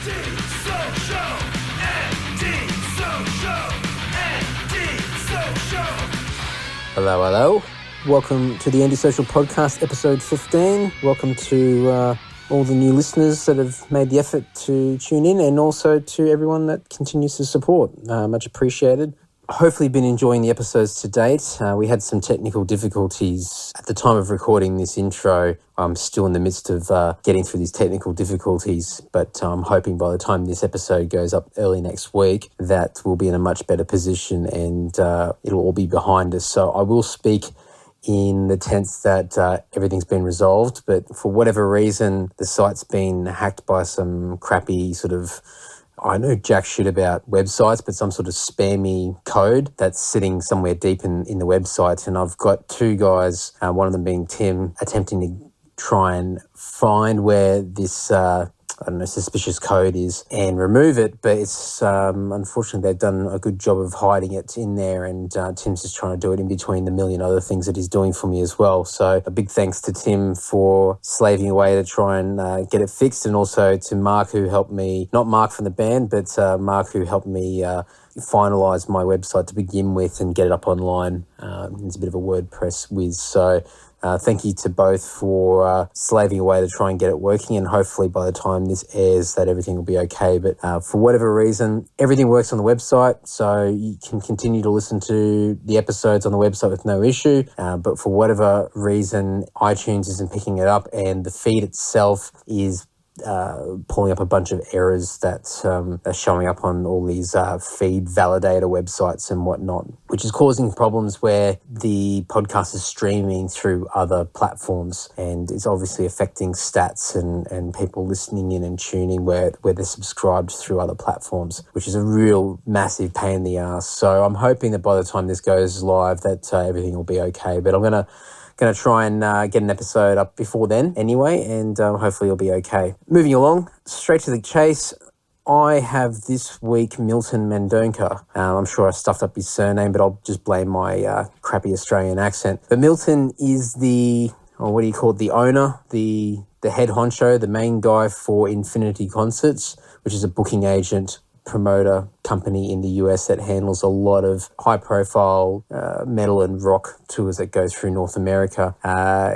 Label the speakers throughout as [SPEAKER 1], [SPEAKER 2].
[SPEAKER 1] Hello, hello. Welcome to the Antisocial Podcast, episode 15. Welcome to all the new listeners that have made the effort to tune in, and also to everyone that continues to support. Much appreciated. Hopefully been enjoying the episodes to date. We had some technical difficulties at the time of recording this intro. I'm still in the midst of getting through these technical difficulties, but I'm hoping by the time this episode goes up early next week that we'll be in a much better position and it'll all be behind us. So I will speak in the tense that everything's been resolved, but for whatever reason, the site's been hacked by some crappy sort of, I know jack shit about websites, but some sort of spammy code that's sitting somewhere deep in the website. And I've got two guys, one of them being Tim, attempting to try and find where this suspicious code is and remove it, but it's unfortunately they've done a good job of hiding it in there, and Tim's just trying to do it in between the million other things that he's doing for me as well. So a big thanks to Tim for slaving away to try and get it fixed, and also to Mark, who helped me, not Mark from the band, but Mark, who helped me finalise my website to begin with and get it up online. It's a bit of a WordPress whiz, so thank you to both for slaving away to try and get it working, and hopefully by the time this airs that everything will be okay. But for whatever reason, everything works on the website, so you can continue to listen to the episodes on the website with no issue. But for whatever reason, iTunes isn't picking it up, and the feed itself is pulling up a bunch of errors that are showing up on all these feed validator websites and whatnot, which is causing problems where the podcast is streaming through other platforms, and it's obviously affecting stats and people listening in and tuning where they're subscribed through other platforms, which is a real massive pain in the ass. So I'm hoping that by the time this goes live that everything will be okay, but I'm going to try and get an episode up before then anyway, and hopefully it'll be okay. Moving along, straight to the chase, I have this week Milton Mendona. I'm sure I stuffed up his surname, but I'll just blame my crappy Australian accent. But Milton is the owner, the head honcho, the main guy for Infinity Concerts, which is a booking agent promoter company in the US that handles a lot of high-profile metal and rock tours that go through North America.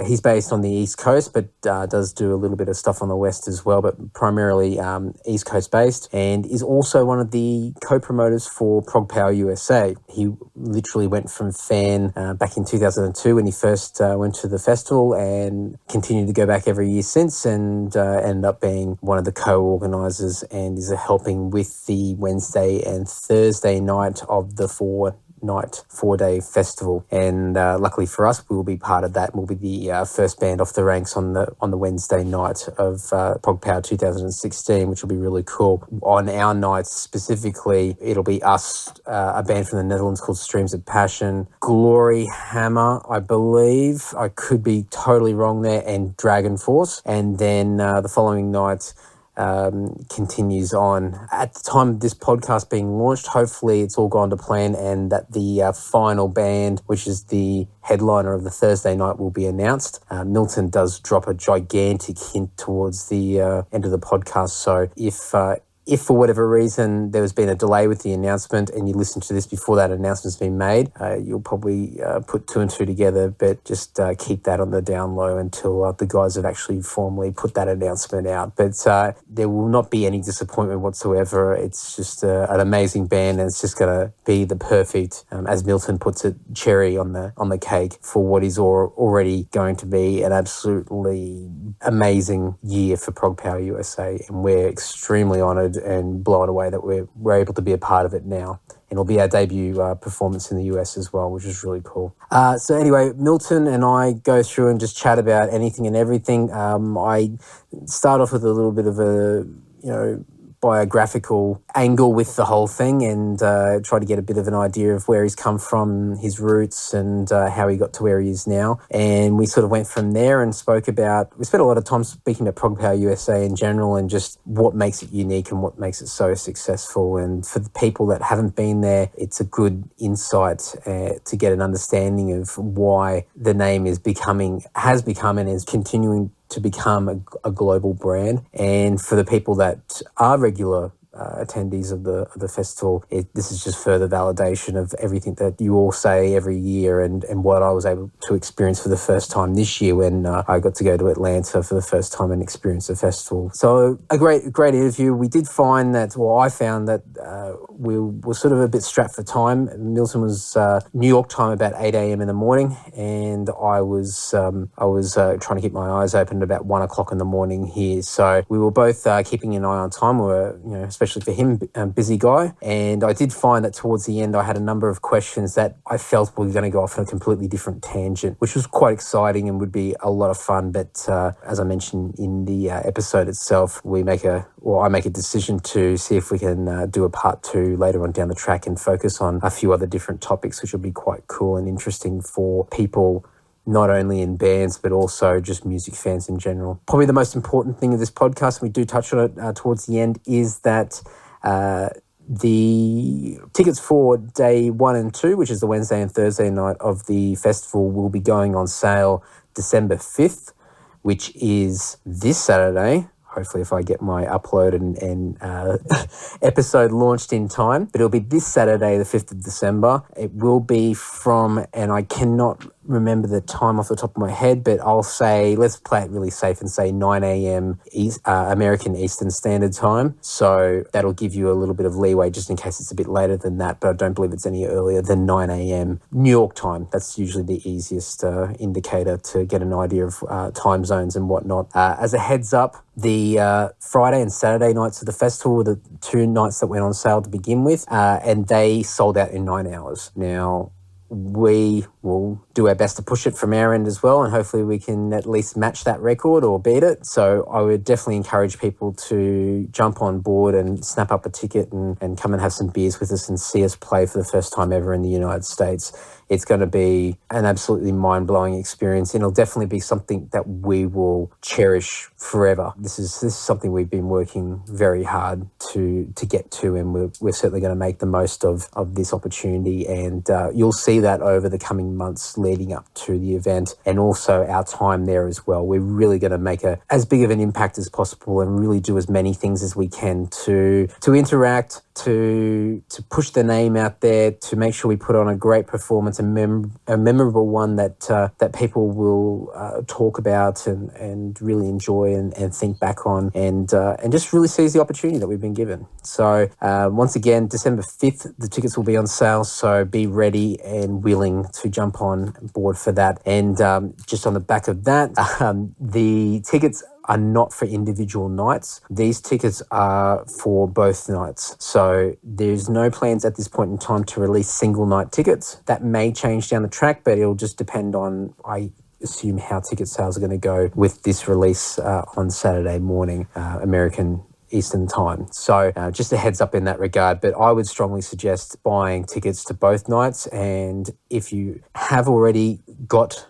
[SPEAKER 1] He's based on the East Coast, but does do a little bit of stuff on the West as well, but primarily East Coast based, and is also one of the co-promoters for ProgPower USA. He literally went from fan back in 2002 when he first went to the festival, and continued to go back every year since, and ended up being one of the co-organisers and is helping with the Wednesday and Thursday night of the four-day festival. And luckily for us, we will be part of that. We'll be the first band off the ranks on the Wednesday night of ProgPower 2016, which will be really cool. On our nights specifically, it'll be us, a band from the Netherlands called Streams of Passion, Glory Hammer, I believe, I could be totally wrong there, and Dragon Force. And then the following night continues on. At the time of this podcast being launched, hopefully it's all gone to plan, and that the final band, which is the headliner of the Thursday night, will be announced. Milton does drop a gigantic hint towards the end of the podcast, so if for whatever reason there has been a delay with the announcement and you listen to this before that announcement's been made, you'll probably put two and two together, but just keep that on the down low until the guys have actually formally put that announcement out. But there will not be any disappointment whatsoever. It's just an amazing band, and it's just going to be the perfect, as Milton puts it, cherry on the cake for what is already going to be an absolutely amazing year for ProgPower USA, and we're extremely honoured and blown away that we're able to be a part of it now. And it'll be our debut performance in the US as well, which is really cool. So anyway, Milton and I go through and just chat about anything and everything. I start off with a little bit of a, biographical angle with the whole thing, and try to get a bit of an idea of where he's come from, his roots, and how he got to where he is now. And we sort of went from there and we spent a lot of time speaking about ProgPower USA in general, and just what makes it unique and what makes it so successful. And for the people that haven't been there, it's a good insight to get an understanding of why the name has become and is continuing to become a global brand. And for the people that that are regular attendees of the festival, this is just further validation of everything that you all say every year, and what I was able to experience for the first time this year when I got to go to Atlanta for the first time and experience the festival. So a great interview. We did find that, well, I found that we were sort of a bit strapped for time. Milton was New York time about 8 a.m. in the morning, and I was trying to keep my eyes open at about 1 o'clock in the morning here. So we were both keeping an eye on time. We were, especially for him, a busy guy. And I did find that towards the end, I had a number of questions that I felt were going to go off on a completely different tangent, which was quite exciting and would be a lot of fun. But as I mentioned in the episode itself, I make a decision to see if we can do a part 2 later on down the track and focus on a few other different topics, which will be quite cool and interesting for people not only in bands, but also just music fans in general. Probably the most important thing of this podcast, and we do touch on it towards the end, is that the tickets for day 1 and 2, which is the Wednesday and Thursday night of the festival, will be going on sale December 5th, which is this Saturday. Hopefully, if I get my upload and episode launched in time. But it'll be this Saturday, the 5th of December. It will be from, and I cannot remember the time off the top of my head, but I'll say, let's play it really safe and say 9 a.m. American Eastern Standard Time. So that'll give you a little bit of leeway just in case it's a bit later than that, but I don't believe it's any earlier than 9 a.m. New York time. That's usually the easiest indicator to get an idea of time zones and whatnot. As a heads up, the Friday and Saturday nights of the festival were the 2 nights that went on sale to begin with, and they sold out in 9 hours. Now, we will do our best to push it from our end as well, and hopefully we can at least match that record or beat it. So I would definitely encourage people to jump on board and snap up a ticket and come and have some beers with us and see us play for the first time ever in the United States. It's going to be an absolutely mind-blowing experience, and it'll definitely be something that we will cherish forever. This is something we've been working very hard to get to, and we're certainly going to make the most of this opportunity, and you'll see that over the coming months leading up to the event, and also our time there as well. We're really going to make as big of an impact as possible and really do as many things as we can to interact, to push the name out there, to make sure we put on a great performance, a memorable one that people will talk about and really enjoy and think back on, and just really seize the opportunity that we've been given. So once again, December 5th, the tickets will be on sale, so be ready and willing to jump on board for that. And just on the back of that, the tickets are not for individual nights. These tickets are for both nights. So there's no plans at this point in time to release single night tickets. That may change down the track, but it'll just depend on, I assume, how ticket sales are going to go with this release on Saturday morning, American Eastern time. So just a heads up in that regard, but I would strongly suggest buying tickets to both nights. And if you have already got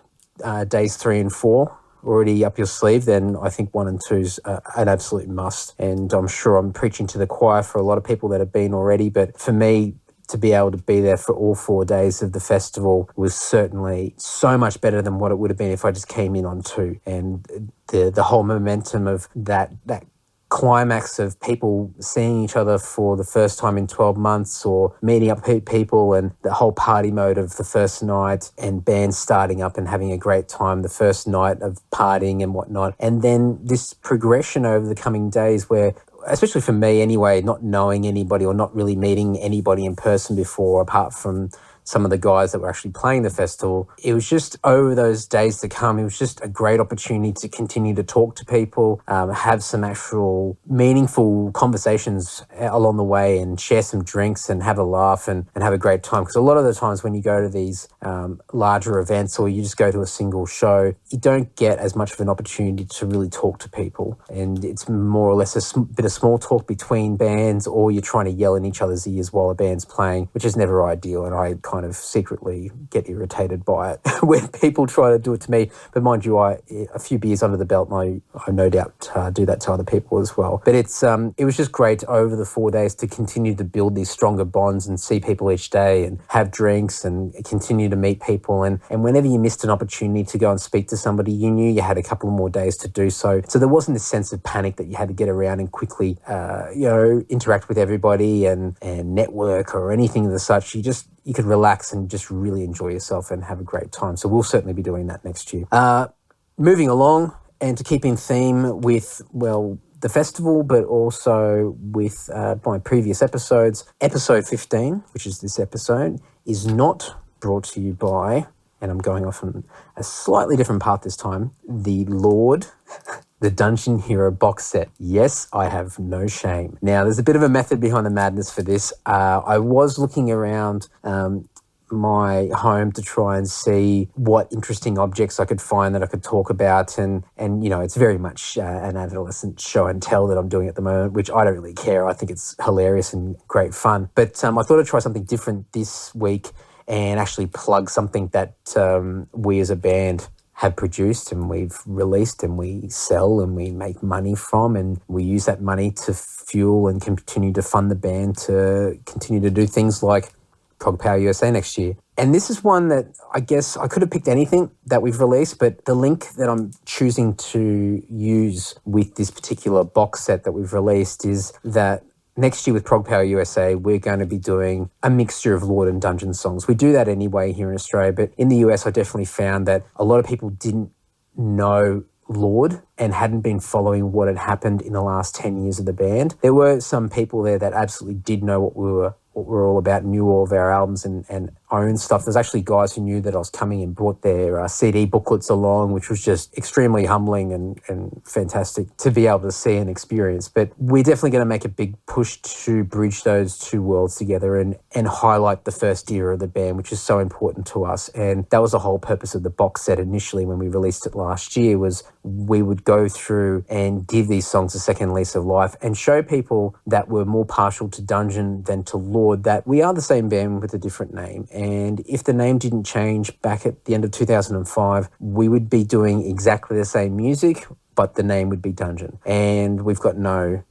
[SPEAKER 1] days 3 and 4 already up your sleeve, then I think 1 and 2's an absolute must. And I'm sure I'm preaching to the choir for a lot of people that have been already, but for me, to be able to be there for all 4 days of the festival was certainly so much better than what it would have been if I just came in on 2. And the whole momentum of that climax of people seeing each other for the first time in 12 months or meeting up people, and the whole party mode of the first night, and bands starting up and having a great time the first night of partying and whatnot. And then this progression over the coming days where, especially for me anyway, not knowing anybody or not really meeting anybody in person before, apart from some of the guys that were actually playing the festival, it was just over those days to come, it was just a great opportunity to continue to talk to people, have some actual meaningful conversations along the way, and share some drinks and have a laugh and have a great time. Because a lot of the times when you go to these larger events, or you just go to a single show, you don't get as much of an opportunity to really talk to people. And it's more or less a bit of small talk between bands, or you're trying to yell in each other's ears while a band's playing, which is never ideal. And I kind kind of secretly get irritated by it when people try to do it to me. But mind you, a few beers under the belt, and I no doubt do that to other people as well. But it was just great over the 4 days to continue to build these stronger bonds and see people each day and have drinks and continue to meet people. And whenever you missed an opportunity to go and speak to somebody, you knew you had a couple more days to do so. So there wasn't this sense of panic that you had to get around and quickly, interact with everybody and network or anything of the such. You could relax and just really enjoy yourself and have a great time. So we'll certainly be doing that next year. Moving along, and to keep in theme with, the festival, but also with my previous episodes, episode 15, which is this episode, is not brought to you by, and I'm going off on a slightly different path this time, the Lord, the Dungeon Hero box set. Yes, I have no shame. Now, there's a bit of a method behind the madness for this. I was looking around my home to try and see what interesting objects I could find that I could talk about, and it's very much an adolescent show and tell that I'm doing at the moment, which I don't really care. I think it's hilarious and great fun. But I thought I'd try something different this week and actually plug something that we as a band have produced and we've released and we sell and we make money from, and we use that money to fuel and continue to fund the band to continue to do things like ProgPower USA next year. And this is one that I guess I could have picked anything that we've released, but the link that I'm choosing to use with this particular box set that we've released is that next year with ProgPower USA, we're going to be doing a mixture of Lord and Dungeon songs. We do that anyway here in Australia, but in the US, I definitely found that a lot of people didn't know Lord and hadn't been following what had happened in the last 10 years of the band. There were some people there that absolutely did know what we're all about, knew all of our albums and owned stuff. There's actually guys who knew that I was coming and brought their CD booklets along, which was just extremely humbling and fantastic to be able to see and experience. But we're definitely going to make a big push to bridge those two worlds together and highlight the first era of the band, which is so important to us. And that was the whole purpose of the box set initially when we released it last year, was we would go through and give these songs a second lease of life and show people that were more partial to Dungeon than to Lord that we are the same band with a different name. And if the name didn't change back at the end of 2005, we would be doing exactly the same music, but the name would be Dungeon. And we've got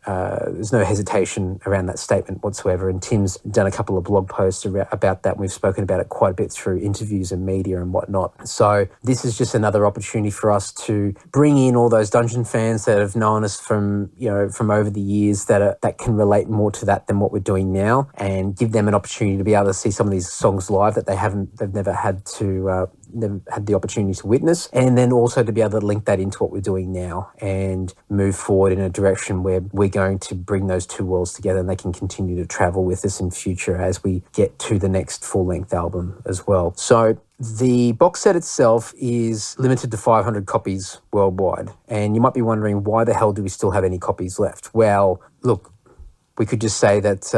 [SPEAKER 1] there's no hesitation around that statement whatsoever. And Tim's done a couple of blog posts about that. And we've spoken about it quite a bit through interviews and media and whatnot. So this is just another opportunity for us to bring in all those Dungeon fans that have known us from over the years that can relate more to that than what we're doing now, and give them an opportunity to be able to see some of these songs live that they've never had the opportunity to witness, and then also to be able to link that into what we're doing now and move forward in a direction where we're going to bring those two worlds together and they can continue to travel with us in future as we get to the next full-length album as well. So the box set itself is limited to 500 copies worldwide, and you might be wondering, why the hell do we still have any copies left? Well, look, we could just say that,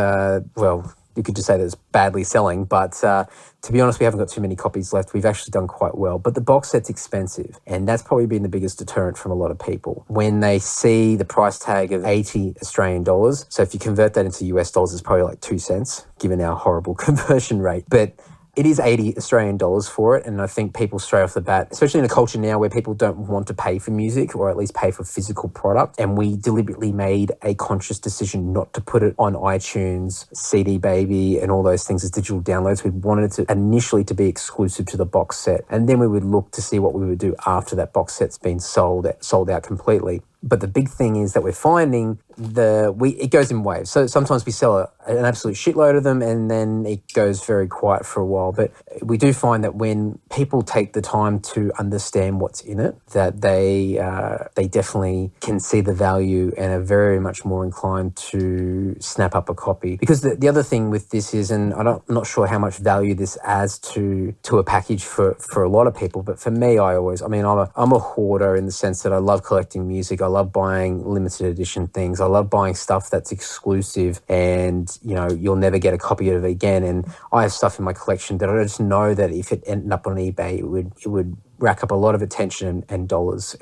[SPEAKER 1] you could just say that it's badly selling, but to be honest, we haven't got too many copies left. We've actually done quite well, but the box set's expensive, and that's probably been the biggest deterrent from a lot of people. When they see the price tag of 80 Australian dollars, so if you convert that into US dollars, it's probably like 2 cents, given our horrible conversion rate. But it is 80 Australian dollars for it, and I think people straight off the bat, especially in a culture now where people don't want to pay for music, or at least pay for physical product, and we deliberately made a conscious decision not to put it on iTunes, CD Baby, and all those things as digital downloads. We wanted it initially to be exclusive to the box set, and then we would look to see what we would do after that box set's been sold out completely. But the big thing is that we're finding it goes in waves. So sometimes we sell an absolute shitload of them, and then it goes very quiet for a while. But we do find that when people take the time to understand what's in it, that they definitely can see the value and are very much more inclined to snap up a copy. Because the other thing with this is, and I'm not sure how much value this adds to a package for a lot of people, but for me, I'm a hoarder in the sense that I love collecting music. I love buying limited edition things. I love buying stuff that's exclusive and, you'll never get a copy of it again. And I have stuff in my collection that I just know that if it ended up on eBay, it would rack up a lot of attention and dollars,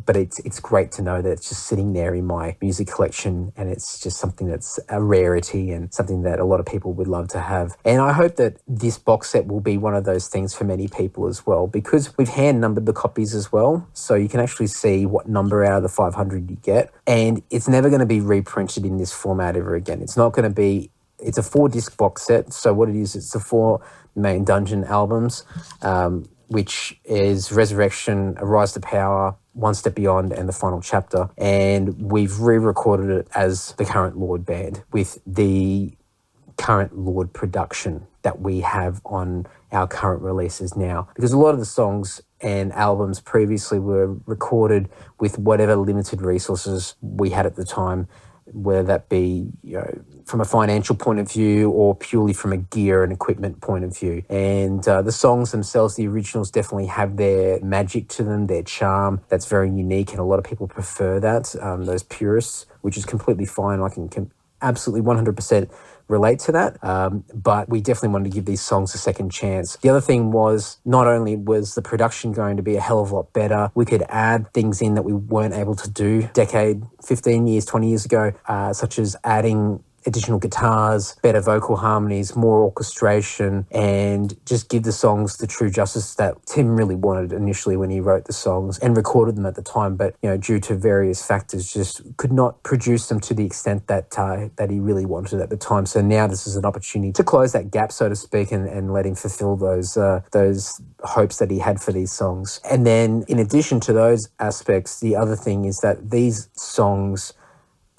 [SPEAKER 1] but it's great to know that it's just sitting there in my music collection, and it's just something that's a rarity and something that a lot of people would love to have. And I hope that this box set will be one of those things for many people as well, because we've hand numbered the copies as well, so you can actually see what number out of the 500 you get, and it's never going to be reprinted in this format ever again. It's not going to be. It's a 4-disc box set, so what it is, it's the 4 main Dungeon albums, which is Resurrection, A Rise to Power, One Step Beyond, and The Final Chapter. And we've re-recorded it as the current Lord band with the current Lord production that we have on our current releases now. Because a lot of the songs and albums previously were recorded with whatever limited resources we had at the time, whether that be, from a financial point of view or purely from a gear and equipment point of view. And the songs themselves, the originals, definitely have their magic to them, their charm that's very unique, and a lot of people prefer that, those purists, which is completely fine. I can absolutely 100% relate to that, but we definitely wanted to give these songs a second chance. The other thing was, not only was the production going to be a hell of a lot better, we could add things in that we weren't able to do 15 years, 20 years ago, such as adding additional guitars, better vocal harmonies, more orchestration, and just give the songs the true justice that Tim really wanted initially when he wrote the songs and recorded them at the time, but due to various factors just could not produce them to the extent that that he really wanted at the time. So now this is an opportunity to close that gap, so to speak, and let him fulfill those hopes that he had for these songs. And then in addition to those aspects, the other thing is that these songs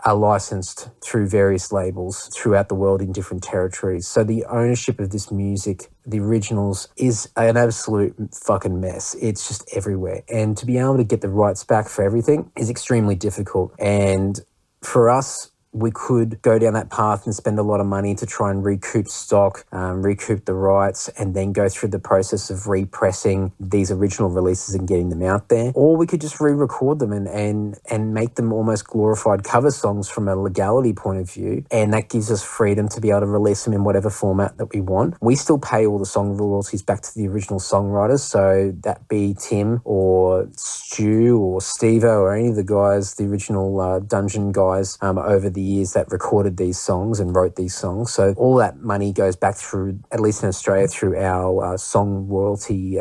[SPEAKER 1] are licensed through various labels throughout the world in different territories. So the ownership of this music, the originals, is an absolute fucking mess. It's just everywhere. And to be able to get the rights back for everything is extremely difficult. And for us, we could go down that path and spend a lot of money to try and recoup stock, recoup the rights, and then go through the process of repressing these original releases and getting them out there. Or we could just re-record them and make them almost glorified cover songs from a legality point of view. And that gives us freedom to be able to release them in whatever format that we want. We still pay all the song royalties back to the original songwriters, so that be Tim or Stu or Stevo or any of the guys, the original Dungeon guys over the years that recorded these songs and wrote these songs. So all that money goes back through, at least in Australia, through our song royalty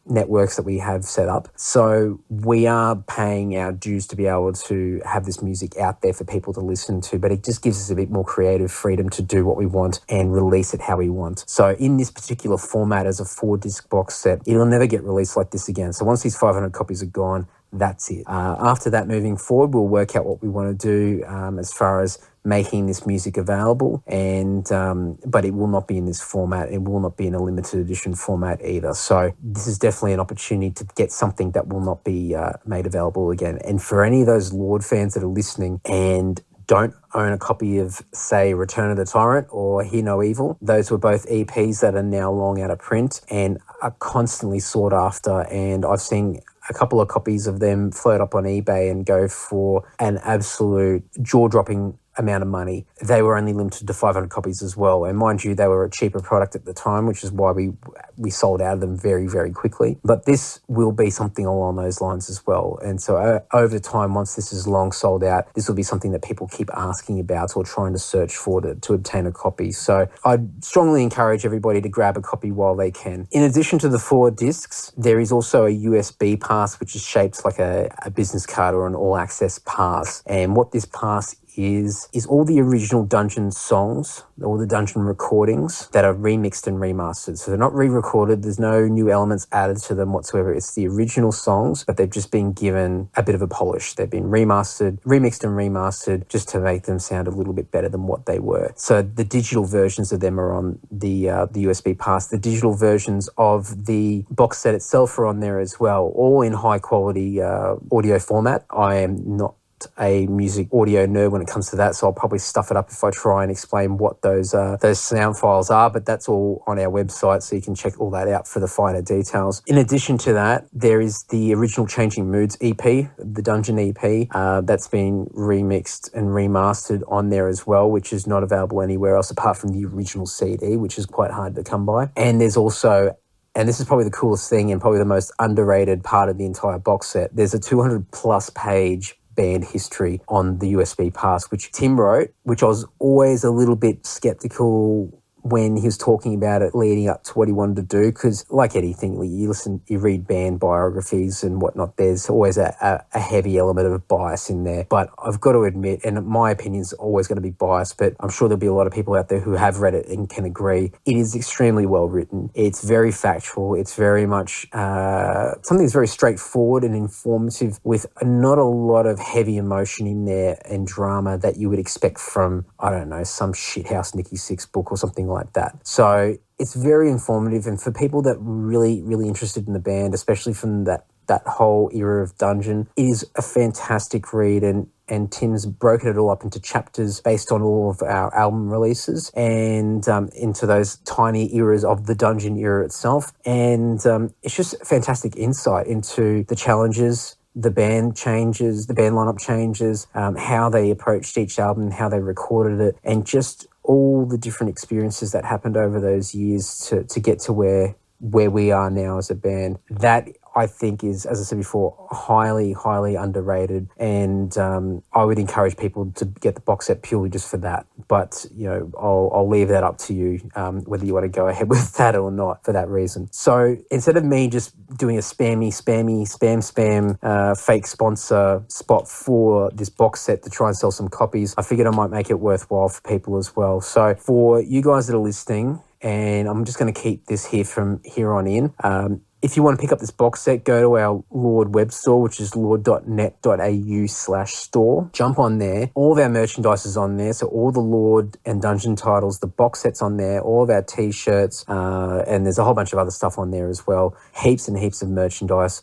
[SPEAKER 1] networks that we have set up. So we are paying our dues to be able to have this music out there for people to listen to, but it just gives us a bit more creative freedom to do what we want and release it how we want. So in this particular format as a 4-disc box set, it'll never get released like this again. So once these 500 copies are gone, that's it. After that, moving forward, we'll work out what we want to do as far as making this music available, and but it will not be in this format. It will not be in a limited edition format either. So this is definitely an opportunity to get something that will not be made available again. And for any of those Lord fans that are listening and don't own a copy of, say, Return of the Tyrant or Hear No Evil, those were both EPs that are now long out of print and are constantly sought after, and I've seen a couple of copies of them float up on eBay and go for an absolute jaw-dropping amount of money. They were only limited to 500 copies as well. And mind you, they were a cheaper product at the time, which is why we sold out of them very, very quickly. But this will be something along those lines as well. And so over time, once this is long sold out, this will be something that people keep asking about or trying to search for to obtain a copy. So I'd strongly encourage everybody to grab a copy while they can. In addition to the 4 discs, there is also a USB pass, which is shaped like a business card or an all-access pass. And what this pass is all the original Dungeon songs, all the Dungeon recordings that are remixed and remastered. So they're not re-recorded, there's no new elements added to them whatsoever. It's the original songs, but they've just been given a bit of a polish. They've been remixed and remastered just to make them sound a little bit better than what they were. So the digital versions of them are on the USB pass. The digital versions of the box set itself are on there as well, all in high quality audio format. I am not a music audio nerd when it comes to that, so I'll probably stuff it up if I try and explain what those sound files are, but that's all on our website, so you can check all that out for the finer details. In addition to that, there is the original Changing Moods EP, the Dungeon EP, that's been remixed and remastered on there as well, which is not available anywhere else apart from the original CD, which is quite hard to come by. And there's also and this is probably the coolest thing and probably the most underrated part of the entire box set, there's a 200-plus page band history on the USB pass, which Tim wrote, which I was always a little bit skeptical when he was talking about it leading up to what he wanted to do, because like anything, you read band biographies and whatnot, there's always a heavy element of bias in there. But I've got to admit, and my opinion's always going to be biased, but I'm sure there'll be a lot of people out there who have read it and can agree. It is extremely well written. It's very factual. It's very much something that's very straightforward and informative, with not a lot of heavy emotion in there and drama that you would expect from, I don't know, some shithouse Nikki Sixx book or something like that. So it's very informative, and for people that really, really interested in the band, especially from that whole era of Dungeon, it is a fantastic read, and Tim's broken it all up into chapters based on all of our album releases and into those tiny eras of the Dungeon era itself. And it's just fantastic insight into the challenges, the band changes, the band lineup changes, how they approached each album and how they recorded it, and just all the different experiences that happened over those years to get to where we are now as a band. That, I think, is, as I said before, highly, highly underrated, and I would encourage people to get the box set purely just for that. But, I'll leave that up to you, whether you want to go ahead with that or not for that reason. So instead of me just doing a spam fake sponsor spot for this box set to try and sell some copies, I figured I might make it worthwhile for people as well. So for you guys that are listening, and I'm just going to keep this here from here on in, if you want to pick up this box set, go to our Lord web store, which is lord.net.au/store. Jump on there. All of our merchandise is on there. So all the Lord and Dungeon titles, the box set's on there, all of our T-shirts, and there's a whole bunch of other stuff on there as well. Heaps and heaps of merchandise.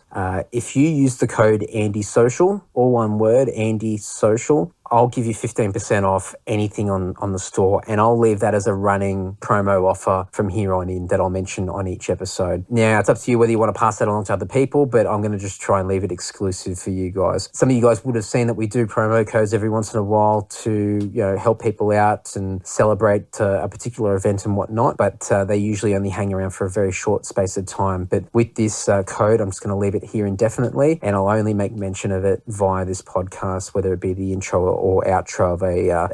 [SPEAKER 1] If you use the code ANDYSOCIAL, all one word, ANDYSOCIAL, I'll give you 15% off anything on the store, and I'll leave that as a running promo offer from here on in that I'll mention on each episode. Now, it's up to you whether you want to pass that along to other people, but I'm going to just try and leave it exclusive for you guys. Some of you guys would have seen that we do promo codes every once in a while to help people out and celebrate a particular event and whatnot, but they usually only hang around for a very short space of time. But with this code, I'm just going to leave it here indefinitely, and I'll only make mention of it via this podcast, whether it be the intro or outro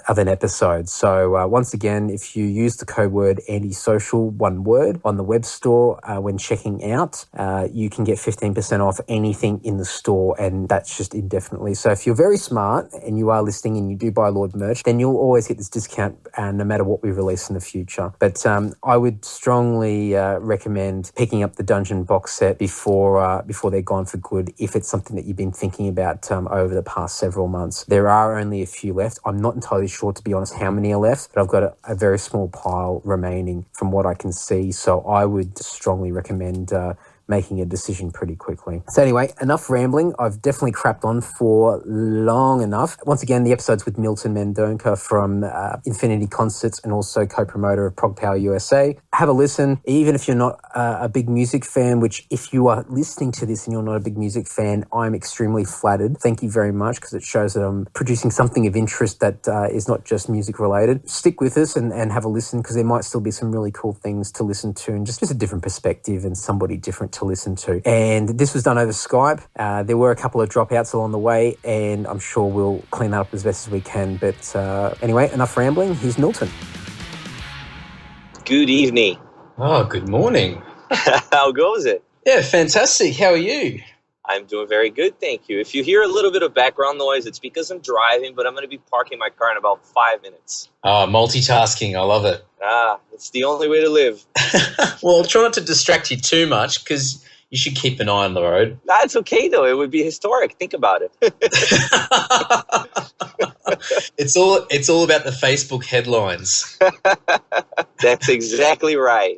[SPEAKER 1] of an episode. So once again, if you use the code word ANDYSOCIAL, one word, on the web store when checking out, you can get 15% off anything in the store, and that's just indefinitely. So if you're very smart and you are listening and you do buy Lord merch, then you'll always get this discount no matter what we release in the future. But I would strongly recommend picking up the Dungeon box set before they're gone for good, if it's something that you've been thinking about over the past several months. There are only a few left. I'm not entirely sure, to be honest, how many are left, but I've got a very small pile remaining from what I can see. So I would strongly recommend making a decision pretty quickly. So anyway, enough rambling. I've definitely crapped on for long enough. Once again, the episode's with Milton Mendona from Infinity Concerts and also co-promoter of ProgPower USA. Have a listen, even if you're not a big music fan, which if you are listening to this and you're not a big music fan, I'm extremely flattered. Thank you very much, because it shows that I'm producing something of interest that is not just music related. Stick with us and have a listen, because there might still be some really cool things to listen to, and just a different perspective and somebody different to listen to. And this was done over Skype. There were a couple of dropouts along the way, and I'm sure we'll clean that up as best as we can. But anyway, enough rambling. Here's Milton.
[SPEAKER 2] Good evening.
[SPEAKER 3] Oh, good morning.
[SPEAKER 2] How goes it?
[SPEAKER 3] Yeah, fantastic. How are you?
[SPEAKER 2] I'm doing very good, thank you. If you hear a little bit of background noise, it's because I'm driving, but I'm going to be parking my car in about 5 minutes.
[SPEAKER 3] Oh, multitasking. I love it.
[SPEAKER 2] It's the only way to live.
[SPEAKER 3] Well, try not to distract you too much, because you should keep an eye on the road.
[SPEAKER 2] It's okay, though. It would be historic. Think about it.
[SPEAKER 3] It's all about the Facebook headlines.
[SPEAKER 2] That's exactly right.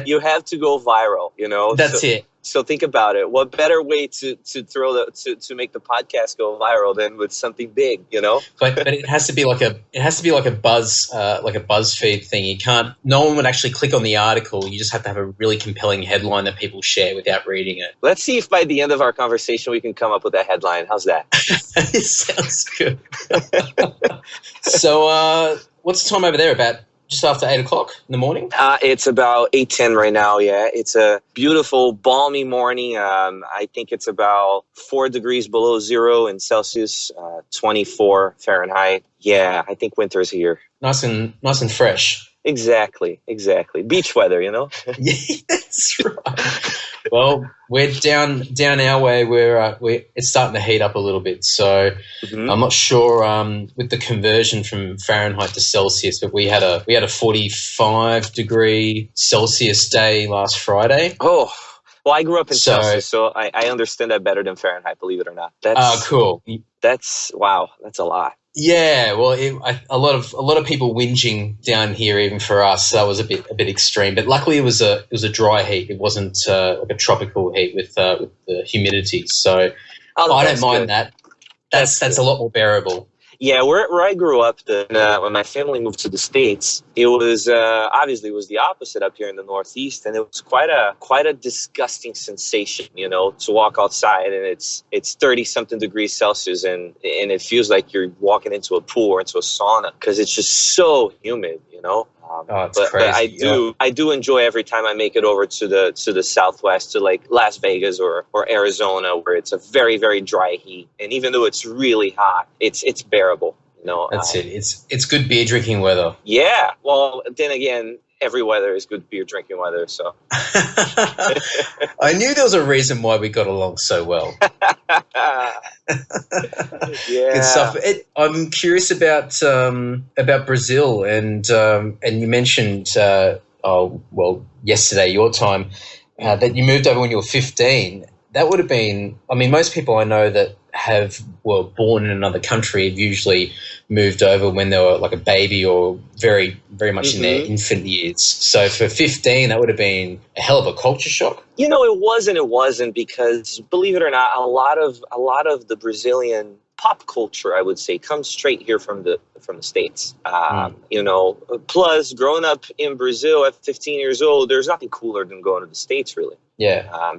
[SPEAKER 2] You have to go viral,
[SPEAKER 3] That's it.
[SPEAKER 2] So think about it. What better way to make the podcast go viral than with something big,
[SPEAKER 3] But it has to be like a BuzzFeed thing. No one would actually click on the article. You just have to have a really compelling headline that people share without reading it.
[SPEAKER 2] Let's see if by the end of our conversation we can come up with a headline. How's that?
[SPEAKER 3] It sounds good. So what's the time over there? About just after 8 o'clock in the morning?
[SPEAKER 2] It's about 8:10 right now. Yeah, it's a beautiful, balmy morning. I think it's about 4 degrees below zero in Celsius, 24 Fahrenheit. Yeah, I think winter's here.
[SPEAKER 3] Nice and fresh.
[SPEAKER 2] Exactly. Beach weather,
[SPEAKER 3] Yeah, that's right. Well, we're down our way. It's starting to heat up a little bit. So I'm not sure with the conversion from Fahrenheit to Celsius, but we had a 45-degree Celsius day last Friday.
[SPEAKER 2] Oh, well, I grew up in Celsius, so I understand that better than Fahrenheit. Believe it or not. That's
[SPEAKER 3] cool.
[SPEAKER 2] That's wow. That's a lot.
[SPEAKER 3] Yeah, well, a lot of people whinging down here, even for us. So that was a bit extreme, but luckily it was a dry heat. It wasn't like a tropical heat with the humidity. So I don't mind that. That's a lot more bearable.
[SPEAKER 2] Yeah, where I grew up, when my family moved to the States, it was obviously it was the opposite up here in the Northeast, and it was quite a disgusting sensation, to walk outside and it's 30-something degrees Celsius, and it feels like you're walking into a pool or into a sauna because it's just so humid,
[SPEAKER 3] It's crazy.
[SPEAKER 2] But I do enjoy every time I make it over to the Southwest, to like Las Vegas or Arizona, where it's a very, very dry heat, and even though it's really hot, it's bearable.
[SPEAKER 3] That's it. It's good beer drinking weather.
[SPEAKER 2] Yeah. Well, then again, every weather is good beer drinking weather. So
[SPEAKER 3] I knew there was a reason why we got along so well.
[SPEAKER 2] Yeah.
[SPEAKER 3] Good stuff. I'm curious about Brazil, and you mentioned yesterday your time that you moved over when you were 15. That would have been, most people I know that were born in another country have usually moved over when they were like a baby or very, very much in their infant years. So for 15, that would have been a hell of a culture shock.
[SPEAKER 2] It wasn't, because believe it or not, a lot of the Brazilian pop culture, I would say, comes straight here from the States. Plus growing up in Brazil at 15 years old, there's nothing cooler than going to the States, really.
[SPEAKER 3] Yeah.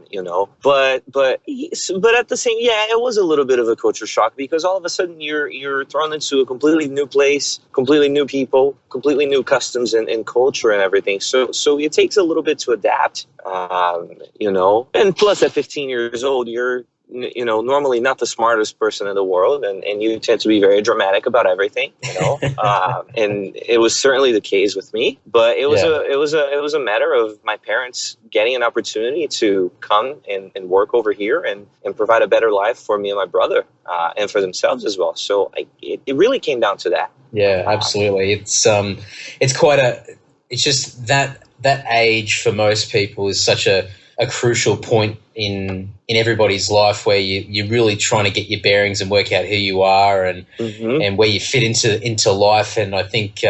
[SPEAKER 2] But at the same, it was a little bit of a culture shock, because all of a sudden you're thrown into a completely new place, completely new people, completely new customs and culture and everything. So it takes a little bit to adapt, and plus at 15 years old, you're normally not the smartest person in the world, and you tend to be very dramatic about everything, and it was certainly the case with me. But it was a matter of my parents getting an opportunity to come and work over here and provide a better life for me and my brother, and for themselves as well. So it really came down to that.
[SPEAKER 3] Yeah, absolutely. It's just that age for most people is such a crucial point in everybody's life, where you're really trying to get your bearings and work out who you are and where you fit into life. And I think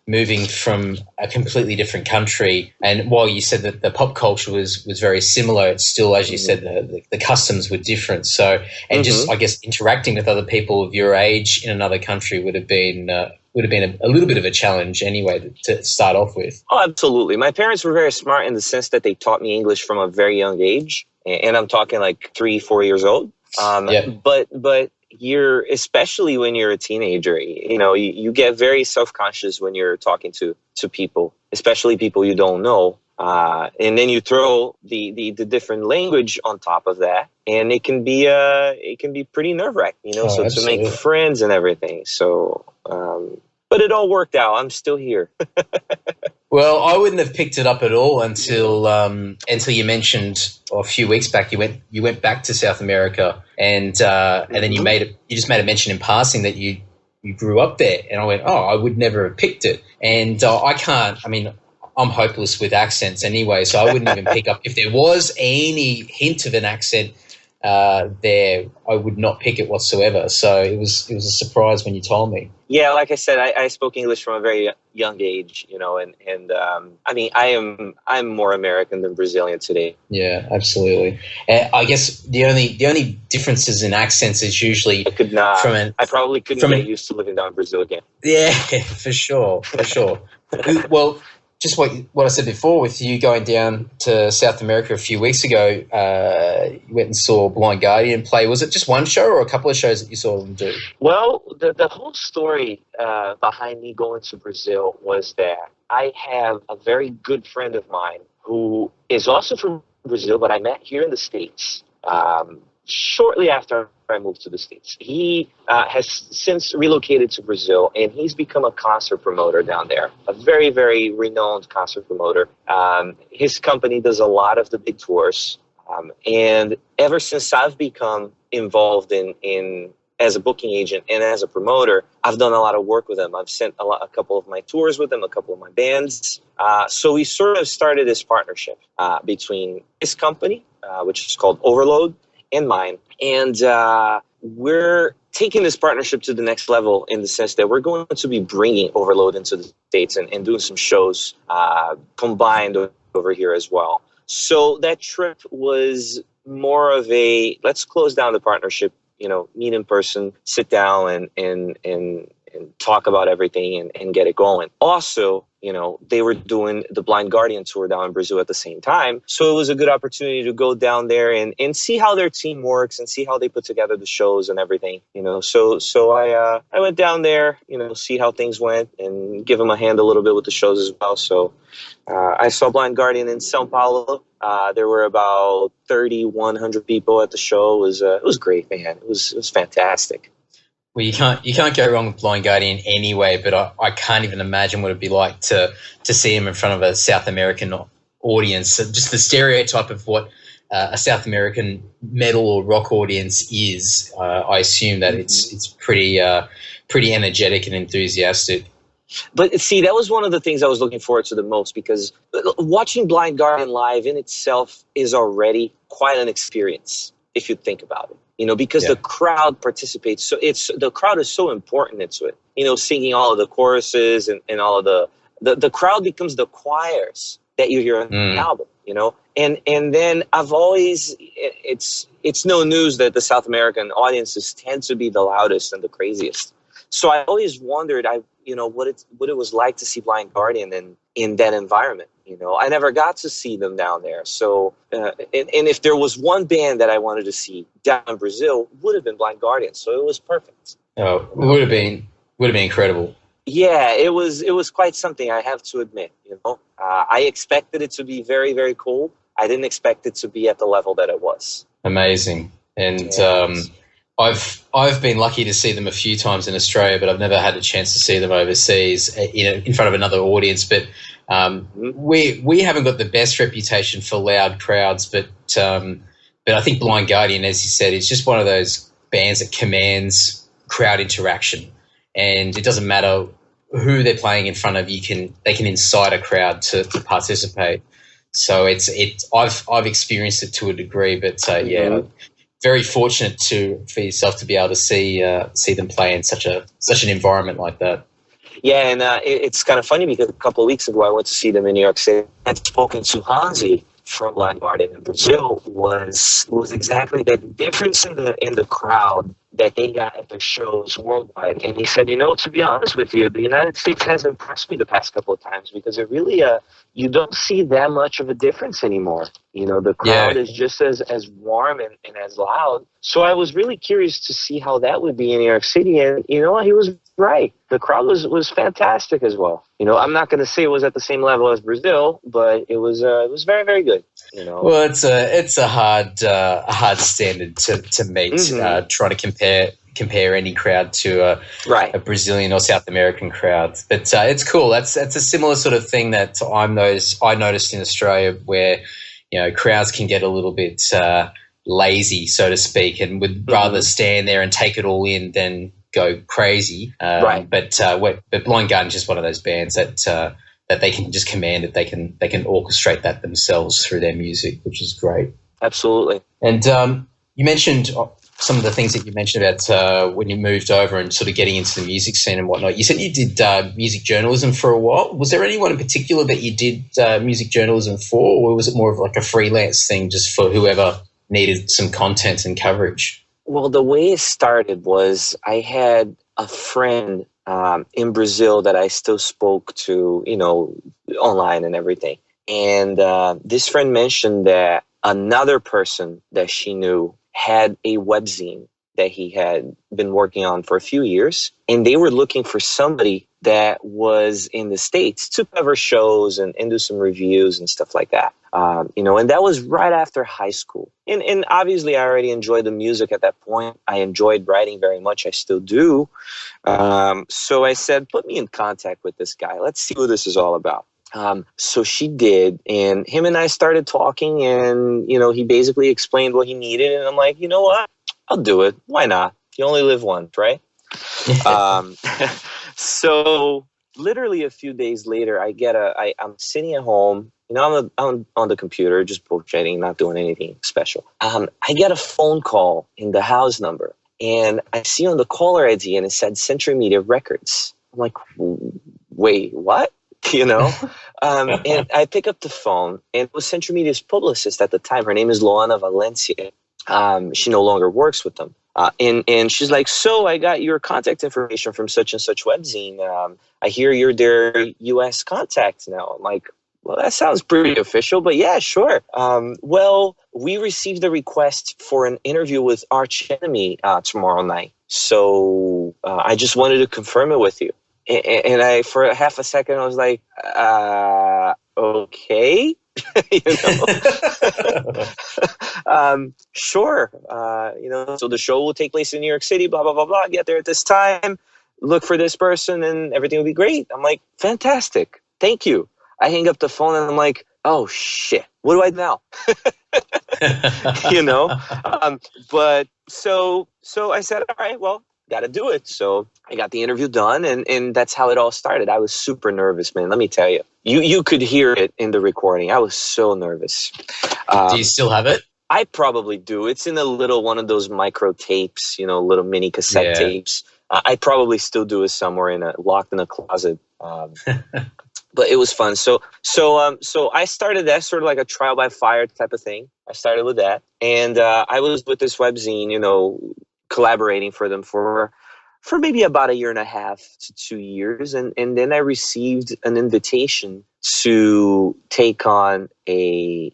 [SPEAKER 3] moving from a completely different country, and while you said that the pop culture was very similar, it's still, as you said, the customs were different. So, and just, I guess, interacting with other people of your age in another country would have been a little bit of a challenge anyway to start off with.
[SPEAKER 2] Oh, absolutely. My parents were very smart in the sense that they taught me English from a very young age, and I'm talking like 3-4 years old. But especially when you're a teenager, you get very self-conscious when you're talking to people, especially people you don't know. And then you throw the different language on top of that, and it can be pretty nerve-wracking, so absolutely. To make friends and everything. So, but it all worked out. I'm still here.
[SPEAKER 3] Well, I wouldn't have picked it up at all until you mentioned a few weeks back you went back to South America, and then you just made a mention in passing that you grew up there, and I went, I would never have picked it, and I can't. I'm hopeless with accents anyway, so I wouldn't even pick up if there was any hint of an accent there. I would not pick it whatsoever. So it was a surprise when you told me.
[SPEAKER 2] Yeah, like I said, I spoke English from a very young age, and I'm more American than Brazilian today.
[SPEAKER 3] Yeah, absolutely. I guess the only differences in accents is usually
[SPEAKER 2] I probably couldn't get used to living down in Brazil again.
[SPEAKER 3] Yeah, for sure. Well, just what I said before, with you going down to South America a few weeks ago, you went and saw Blind Guardian play. Was it just one show or a couple of shows that you saw them do?
[SPEAKER 2] Well, the whole story behind me going to Brazil was that I have a very good friend of mine who is also from Brazil, but I met here in the States shortly after I moved to the States. He has since relocated to Brazil, and he's become a concert promoter down there, a very, very renowned concert promoter. His company does a lot of the big tours, and ever since I've become involved in as a booking agent and as a promoter, I've done a lot of work with him. I've sent a couple of my tours with him, a couple of my bands. So we sort of started this partnership between his company, which is called Overload, and mine. And we're taking this partnership to the next level in the sense that we're going to be bringing Overload into the States and doing some shows combined over here as well. So that trip was more of a, let's close down the partnership, meet in person, sit down and talk about everything and get it going. Also, they were doing the Blind Guardian tour down in Brazil at the same time. So it was a good opportunity to go down there and see how their team works and see how they put together the shows and everything, So I went down there, see how things went and give them a hand a little bit with the shows as well. So I saw Blind Guardian in São Paulo. There were about 3,100 people at the show. It was great, man. It was fantastic.
[SPEAKER 3] Well, you can't go wrong with Blind Guardian anyway, but I can't even imagine what it'd be like to see him in front of a South American audience. Just the stereotype of what a South American metal or rock audience is. I assume that it's pretty energetic and enthusiastic.
[SPEAKER 2] But see, that was one of the things I was looking forward to the most, because watching Blind Guardian live in itself is already quite an experience if you think about it. Because the crowd participates. So the crowd is so important into it. Singing all of the choruses and all of the crowd becomes the choirs that you hear on the album, And then I've always, it's no news that the South American audiences tend to be the loudest and the craziest. So I always wondered, what it was like to see Blind Guardian in that environment. I never got to see them down there. So, and if there was one band that I wanted to see down in Brazil, would have been Blind Guardian. So it was perfect.
[SPEAKER 3] Oh, it would have been incredible.
[SPEAKER 2] Yeah, it was quite something, I have to admit. I expected it to be very, very cool. I didn't expect it to be at the level that it was.
[SPEAKER 3] Amazing. And I've been lucky to see them a few times in Australia, but I've never had a chance to see them overseas, in front of another audience. But we haven't got the best reputation for loud crowds, but I think Blind Guardian, as you said, is just one of those bands that commands crowd interaction, and it doesn't matter who they're playing in front of. They can incite a crowd to participate. So I've experienced it to a degree, but very fortunate for yourself to be able to see them play in such an environment like that.
[SPEAKER 2] Yeah, and it's kind of funny because a couple of weeks ago I went to see them in New York City. I had spoken to Hansi from Blind Guardian in Brazil. Was exactly that difference in the crowd that they got at their shows worldwide. And he said, to be honest with you, the United States has impressed me the past couple of times, because it really, you don't see that much of a difference anymore. The crowd is just as warm and as loud. So I was really curious to see how that would be in New York City. And he was right. The crowd was fantastic as well. I'm not going to say it was at the same level as Brazil, but it was very, very good.
[SPEAKER 3] Well, it's a hard standard to meet. Trying to compare any crowd to a Brazilian or South American crowd, but it's cool. That's a similar sort of thing that I noticed in Australia, where crowds can get a little bit lazy, so to speak, and would rather stand there and take it all in than go crazy. But Blind Guardian is just one of those bands that they can just command it. They can orchestrate that themselves through their music, which is great.
[SPEAKER 2] Absolutely.
[SPEAKER 3] And you mentioned some of the things that you mentioned about when you moved over and sort of getting into the music scene and whatnot. You said you did music journalism for a while. Was there anyone in particular that you did music journalism for, or was it more of like a freelance thing just for whoever needed some content and coverage?
[SPEAKER 2] Well, the way it started was I had a friend in Brazil that I still spoke to, online and everything. And this friend mentioned that another person that she knew had a webzine that he had been working on for a few years. And they were looking for somebody that was in the States to cover shows and do some reviews and stuff like that. And that was right after high school. And obviously I already enjoyed the music at that point. I enjoyed writing very much. I still do. So I said, put me in contact with this guy. Let's see what this is all about. So she did, and him and I started talking, and, he basically explained what he needed, and I'm like, you know what? I'll do it. Why not? You only live once, right? So literally a few days later, I'm sitting at home, I'm on the computer, just bullshitting, not doing anything special. I get a phone call in the house number, and I see on the caller ID, and it said Century Media Records. I'm like, wait, what? And I pick up the phone, and it was Century Media's publicist at the time. Her name is Loana Valencia. She no longer works with them. And she's like, so I got your contact information from such and such webzine. I hear you're their U.S. contact now. I'm like, well, that sounds pretty official, but yeah, sure. Well, we received a request for an interview with Arch Enemy tomorrow night. So I just wanted to confirm it with you. And I, for half a second, I was like, okay, sure. So the show will take place in New York City, blah, blah, blah, blah. Get there at this time, look for this person, and everything will be great. I'm like, fantastic. Thank you. I hang up the phone and I'm like, oh shit, what do I do now? But so I said, all right, well, got to do it. So I got the interview done, and that's how it all started. I was super nervous, man. Let me tell you. You could hear it in the recording. I was so nervous.
[SPEAKER 3] Do you still have it?
[SPEAKER 2] I probably do. It's in a little one of those micro tapes, little mini cassette tapes. I probably still do it somewhere locked in a closet. But it was fun. So I started that sort of like a trial by fire type of thing. I started with that, and I was with this webzine, collaborating for them for maybe about 1.5 to 2 years. And then I received an invitation to take on a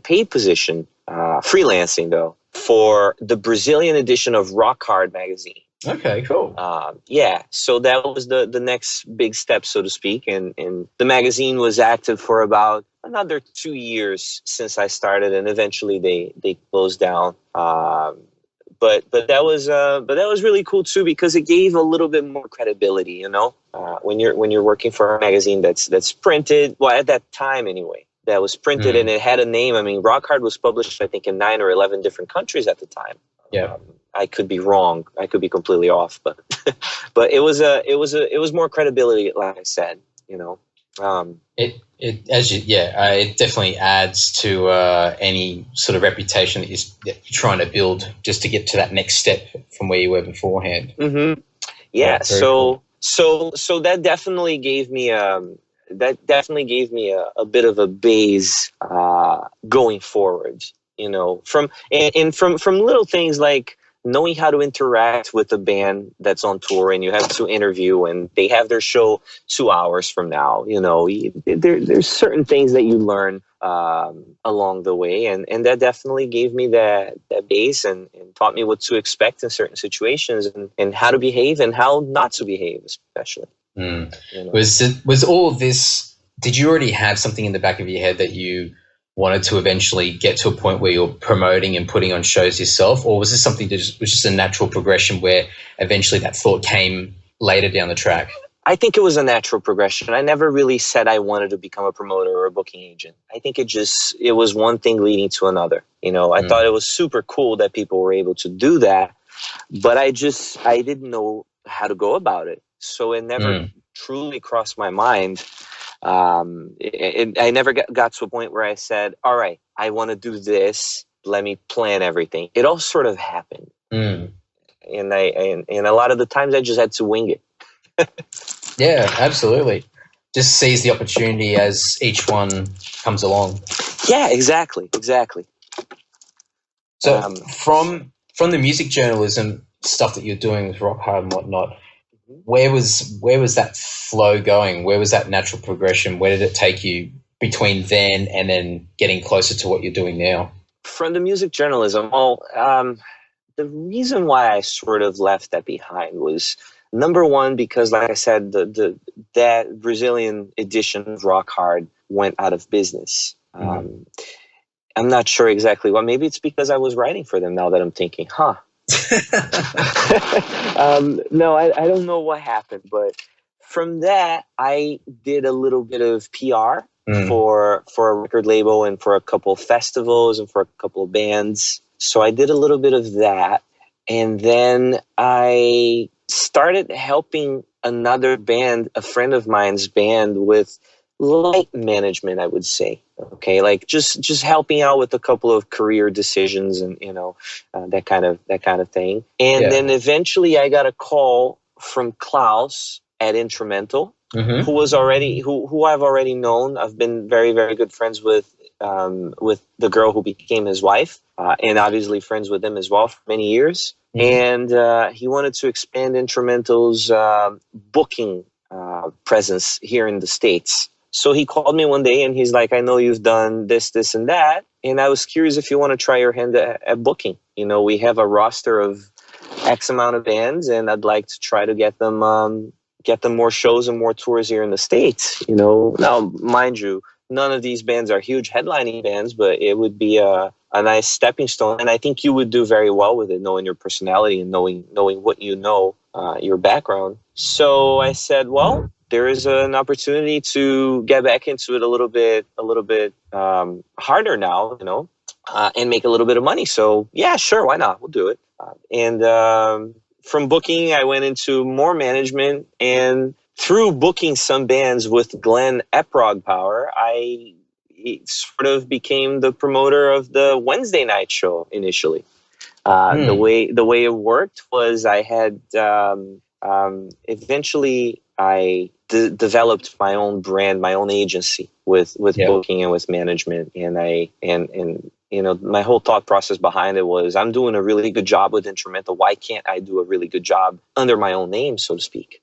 [SPEAKER 2] paid position, freelancing though, for the Brazilian edition of Rock Hard magazine.
[SPEAKER 3] Okay, cool.
[SPEAKER 2] So that was the next big step, so to speak. And the magazine was active for about another 2 years since I started, and eventually they closed down. But that was really cool too, because it gave a little bit more credibility, when you're working for a magazine that's printed. Well, at that time anyway, that was printed and it had a name. I mean, Rock Hard was published, I think, in 9 or 11 different countries at the time.
[SPEAKER 3] Yeah,
[SPEAKER 2] I could be wrong. I could be completely off, but it was more credibility, like I said.
[SPEAKER 3] It definitely adds to any sort of reputation that you're trying to build, just to get to that next step from where you were beforehand.
[SPEAKER 2] Mm-hmm. Yeah. So that definitely gave me a bit of a base going forward. From little things like knowing how to interact with a band that's on tour, and you have to interview, and they have their show 2 hours from now. There's certain things that you learn along the way, and that definitely gave me that base and taught me what to expect in certain situations, and how to behave and how not to behave, especially.
[SPEAKER 3] Was all of this? Did you already have something in the back of your head that you wanted to eventually get to a point where you're promoting and putting on shows yourself, or was this something that was just a natural progression where eventually that thought came later down the track?
[SPEAKER 2] I think it was a natural progression. I never really said I wanted to become a promoter or a booking agent. I think it was one thing leading to another. I thought it was super cool that people were able to do that, but I didn't know how to go about it. So it never truly crossed my mind. I never got to a point where I said, all right, I want to do this. Let me plan everything. It all sort of happened. And a lot of the times I just had to wing it.
[SPEAKER 3] Yeah, absolutely. Just seize the opportunity as each one comes along.
[SPEAKER 2] Yeah, exactly.
[SPEAKER 3] So from the music journalism stuff that you're doing with Rock Hard and whatnot, where was that flow going? Where was that natural progression? Where did it take you between then and then getting closer to what you're doing now?
[SPEAKER 2] From the music journalism, the reason why I sort of left that behind was, number one, because like I said, that Brazilian edition of Rock Hard went out of business. I'm not sure exactly why. Maybe it's because I was writing for them now that I'm thinking, no, I don't know what happened, but from that, I did a little bit of PR for a record label and for a couple of festivals and for a couple of bands. So I did a little bit of that. And then I started helping another band, a friend of mine's band, with light management, I would say. Okay, like just helping out with a couple of career decisions and that kind of thing. And then eventually I got a call from Klaus at Instrumental, who I've already known. I've been very, very good friends with the girl who became his wife, and obviously friends with him as well for many years. And he wanted to expand Instrumental's booking presence here in the States. So he called me one day and he's like, I know you've done this, this, and that. And I was curious if you want to try your hand at booking. We have a roster of X amount of bands and I'd like to try to get them more shows and more tours here in the States. Now, mind you, none of these bands are huge headlining bands, but it would be a nice stepping stone. And I think you would do very well with it, knowing your personality and knowing what your background. So I said, well, there is an opportunity to get back into it a little bit harder now, and make a little bit of money. So yeah, sure, why not? We'll do it. And from booking, I went into more management, and through booking some bands with Glenn at ProgPower, I sort of became the promoter of the Wednesday night show initially. The way it worked was I had eventually I developed my own brand, my own agency with booking and with management, and my whole thought process behind it was, I'm doing a really good job with Instrumental. Why can't I do a really good job under my own name, so to speak?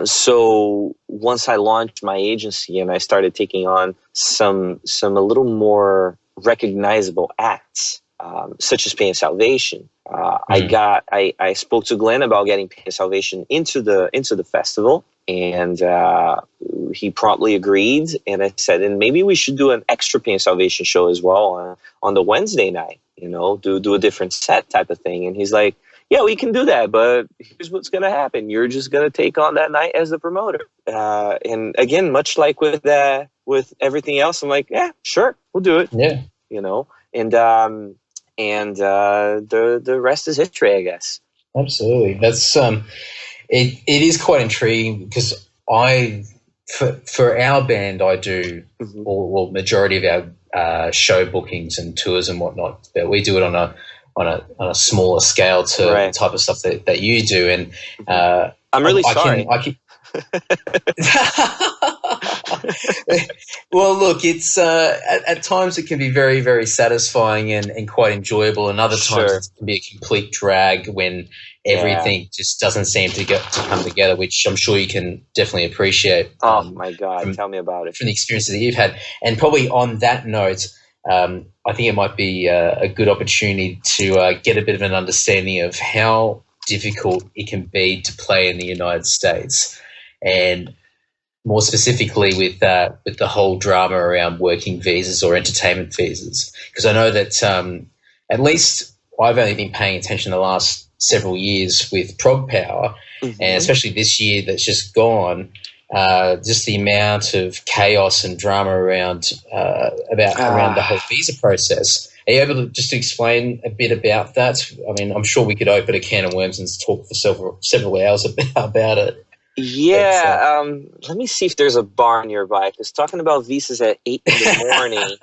[SPEAKER 2] So once I launched my agency and I started taking on some a little more recognizable acts, such as Pain and Salvation, I spoke to Glenn about getting Pain and Salvation into the festival, and he promptly agreed. And I said, and maybe we should do an extra Pain and Salvation show as well on the Wednesday night. Do a different set type of thing. And he's like, yeah, we can do that, but here's what's going to happen. You're just going to take on that night as the promoter. And again, much like with everything else, I'm like, yeah, sure, we'll do it.
[SPEAKER 3] Yeah.
[SPEAKER 2] And the rest is history, I guess.
[SPEAKER 3] Absolutely. That's it is quite intriguing because for our band, I do majority of our show bookings and tours and whatnot, but we do it on a smaller scale to the type of stuff that you do. And
[SPEAKER 2] I'm really sorry.
[SPEAKER 3] Well, look, it's at times it can be very, very satisfying and quite enjoyable, and other times it can be a complete drag when everything just doesn't seem to come together, which I'm sure you can definitely appreciate.
[SPEAKER 2] Oh my God, tell me about it.
[SPEAKER 3] From the experiences that you've had. And probably on that note, I think it might be a good opportunity to get a bit of an understanding of how difficult it can be to play in the United States, and more specifically with the whole drama around working visas or entertainment visas. Because I know that at least I've only been paying attention the last several years with ProgPower, and especially this year that's just gone, just the amount of chaos and drama around the whole visa process. Are you able to just explain a bit about that? I mean, I'm sure we could open a can of worms and talk for several hours about it.
[SPEAKER 2] Yeah, let me see if there's a bar nearby, because talking about visas at 8 in the morning,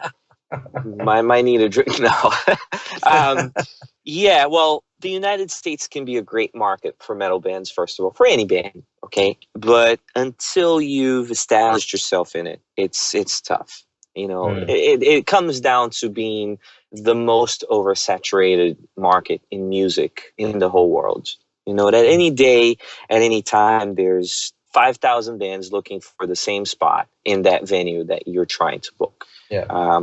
[SPEAKER 2] I might need a drink now. Yeah, well, the United States can be a great market for metal bands, first of all, for any band, okay? But until you've established yourself in it, it's tough. It comes down to being the most oversaturated market in music in the whole world. At any day, at any time, there's 5,000 bands looking for the same spot in that venue that you're trying to book.
[SPEAKER 3] Yeah.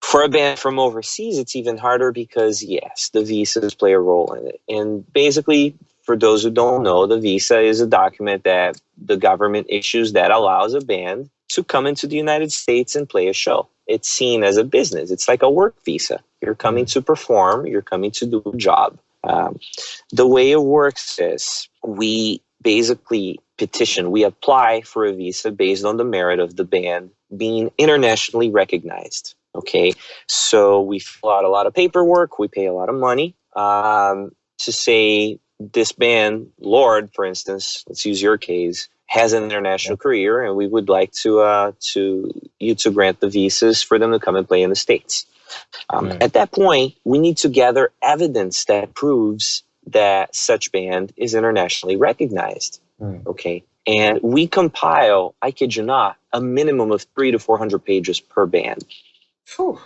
[SPEAKER 2] For a band from overseas, it's even harder because, yes, the visas play a role in it. And basically, for those who don't know, the visa is a document that the government issues that allows a band to come into the United States and play a show. It's seen as a business. It's like a work visa. You're coming to perform. You're coming to do a job. The way it works is we basically petition. We apply for a visa based on the merit of the band being internationally recognized. Okay, so we fill out a lot of paperwork. We pay a lot of money to say this band, Lord, for instance, let's use your case, has an international career, and we would like to grant the visas for them to come and play in the States. At that point, we need to gather evidence that proves that such band is internationally recognized. Okay, and we compile, I kid you not, a minimum of 300 to 400 pages per band.
[SPEAKER 3] Whew.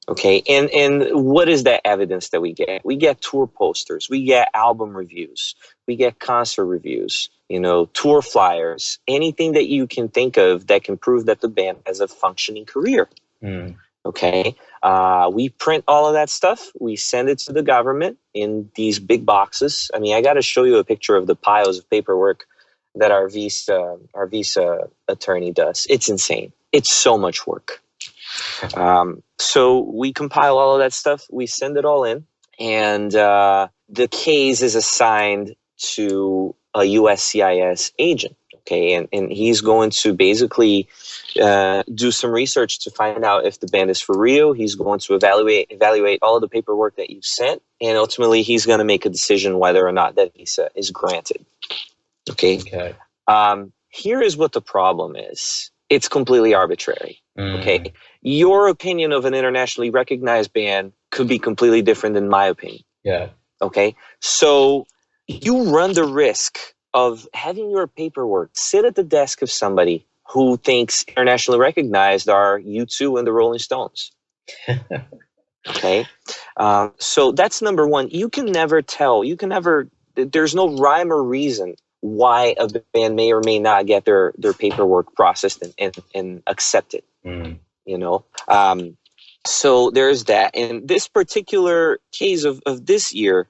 [SPEAKER 2] Okay, and what is that evidence that we get? We get tour posters, we get album reviews, we get concert reviews, tour flyers, anything that you can think of that can prove that the band has a functioning career. Okay, we print all of that stuff, we send it to the government in these big boxes. I mean, I got to show you a picture of the piles of paperwork that our visa attorney does. It's insane. It's so much work. So we compile all of that stuff, we send it all in, and the case is assigned to a USCIS agent. Okay, and he's going to basically do some research to find out if the band is for real. He's going to evaluate all of the paperwork that you've sent, and ultimately he's going to make a decision whether or not that visa is granted. Okay. Here is what the problem is. It's completely arbitrary. Okay, your opinion of an internationally recognized band could be completely different than my opinion.
[SPEAKER 3] Yeah.
[SPEAKER 2] Okay, so you run the risk of having your paperwork sit at the desk of somebody who thinks internationally recognized are U2 and the Rolling Stones. Okay, so that's number one. You can never tell. There's no rhyme or reason why a band may or may not get their paperwork processed and accepted. So there's that. In this particular case of this year,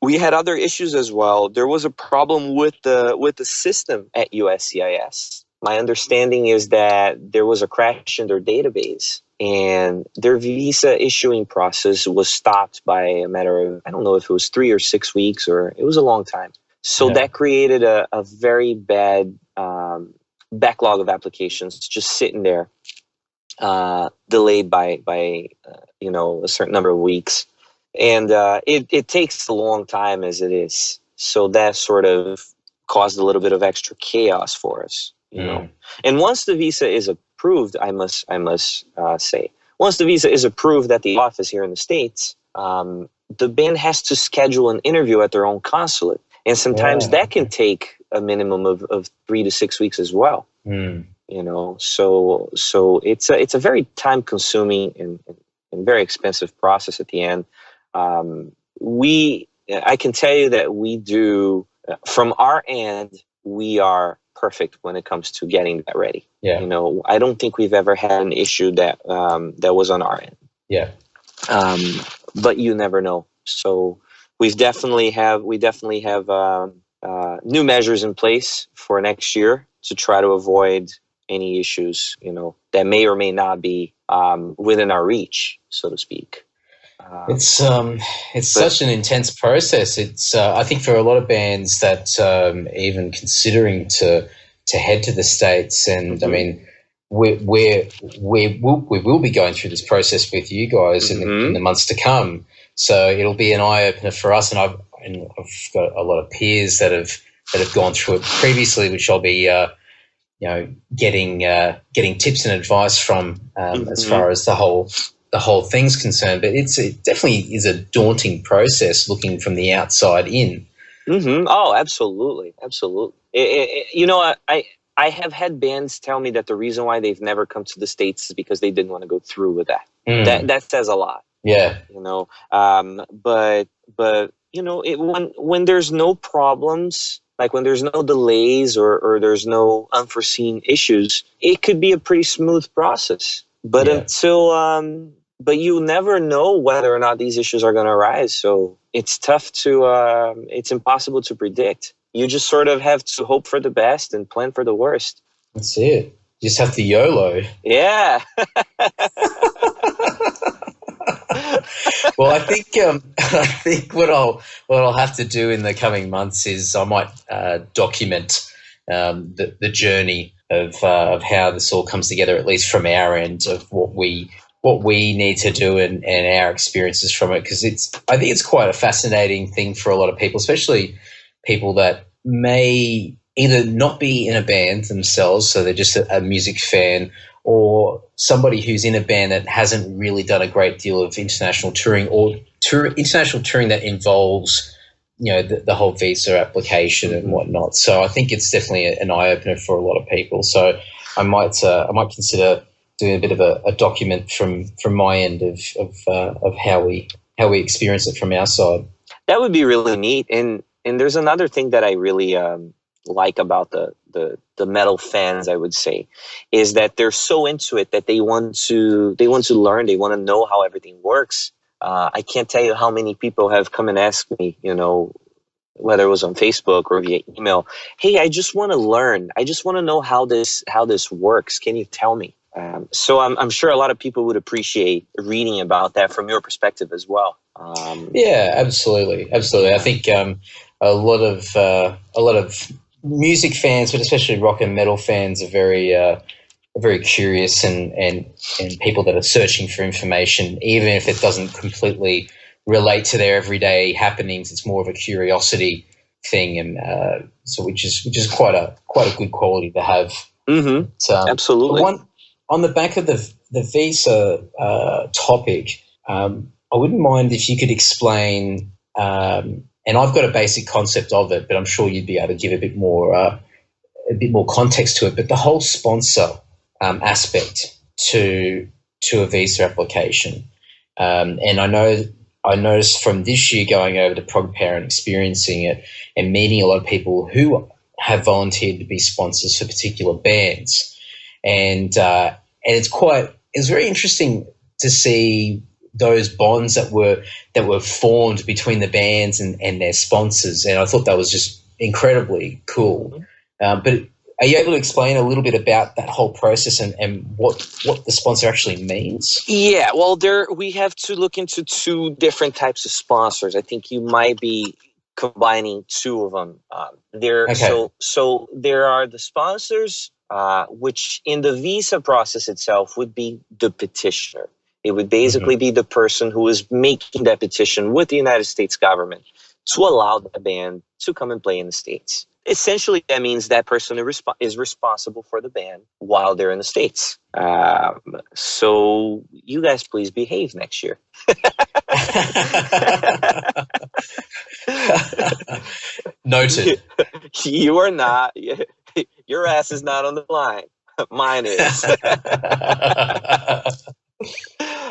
[SPEAKER 2] we had other issues as well. There was a problem with the system at USCIS. My understanding is that there was a crash in their database, and their visa issuing process was stopped by a matter of, I don't know if it was 3 or 6 weeks, or it was a long time. So that created a very bad backlog of applications just sitting there, delayed by a certain number of weeks. And it takes a long time as it is. So that sort of caused a little bit of extra chaos for us, And once the visa is approved, I must say, once the visa is approved at the office here in the States, the band has to schedule an interview at their own consulate. And sometimes that can take a minimum of 3 to 6 weeks as well. So it's a very time consuming and very expensive process at the end. I can tell you that we do, from our end, we are perfect when it comes to getting that ready. I don't think we've ever had an issue that was on our end. But you never know. So we definitely have new measures in place for next year to try to avoid any issues, that may or may not be within our reach, so to speak.
[SPEAKER 3] It's such an intense process. It's I think for a lot of bands that even considering to head to the States, and I mean, we will be going through this process with you guys in the months to come. So it'll be an eye opener for us, and I've got a lot of peers that have gone through it previously, which I'll be getting tips and advice from as far as the whole thing's concerned. But it definitely is a daunting process looking from the outside in.
[SPEAKER 2] Oh, absolutely. I have had bands tell me that the reason why they've never come to the States is because they didn't want to go through with that. That says a lot.
[SPEAKER 3] Yeah.
[SPEAKER 2] But when there's no problems, like when there's no delays or there's no unforeseen issues, it could be a pretty smooth process. But but you never know whether or not these issues are going to arise. So it's tough to, it's impossible to predict. You just sort of have to hope for the best and plan for the worst.
[SPEAKER 3] That's it. You just have to YOLO.
[SPEAKER 2] Yeah.
[SPEAKER 3] Well, I think what I'll have to do in the coming months is I might document the journey of how this all comes together, at least from our end, of what we need to do and our experiences from it, because I think it's quite a fascinating thing for a lot of people, especially people that may either not be in a band themselves, so they're just a music fan, or somebody who's in a band that hasn't really done a great deal of international touring or international touring that involves, the whole visa application and whatnot. So I think it's definitely an eye-opener for a lot of people. So I might consider doing a bit of a document from my end of how we experience it from our side.
[SPEAKER 2] That would be really neat. And there's another thing that I really like about the metal fans, I would say, is that they're so into it that they want to learn, they want to know how everything works. I can't tell you how many people have come and asked me, whether it was on Facebook or via email, hey, I just want to learn. I just want to know how this works. Can you tell me? So I'm sure a lot of people would appreciate reading about that from your perspective as well.
[SPEAKER 3] Yeah, absolutely. I think a lot of music fans, but especially rock and metal fans, are very curious and people that are searching for information, even if it doesn't completely relate to their everyday happenings. It's more of a curiosity thing, and so which is quite a good quality to have.
[SPEAKER 2] Mm-hmm. Absolutely.
[SPEAKER 3] On the back of the visa topic, I wouldn't mind if you could explain. And I've got a basic concept of it, but I'm sure you'd be able to give a bit more context to it. But the whole sponsor aspect to a visa application, and I noticed from this year going over to ProgPower and experiencing it and meeting a lot of people who have volunteered to be sponsors for particular bands, and it's very interesting to see those bonds that were formed between the bands and their sponsors, and I thought that was just incredibly cool. But are you able to explain a little bit about that whole process and what the sponsor actually means? Yeah,
[SPEAKER 2] well, we have to look into two different types of sponsors. I think you might be combining two of them. Okay. So there are the sponsors, which in the visa process itself would be the petitioner. It would basically be the person who is making that petition with the United States government to allow the band to come and play in the States. Essentially, that means that person is responsible for the band while they're in the States. So you guys please behave next year.
[SPEAKER 3] Noted.
[SPEAKER 2] You are not. Your ass is not on the line. Mine is.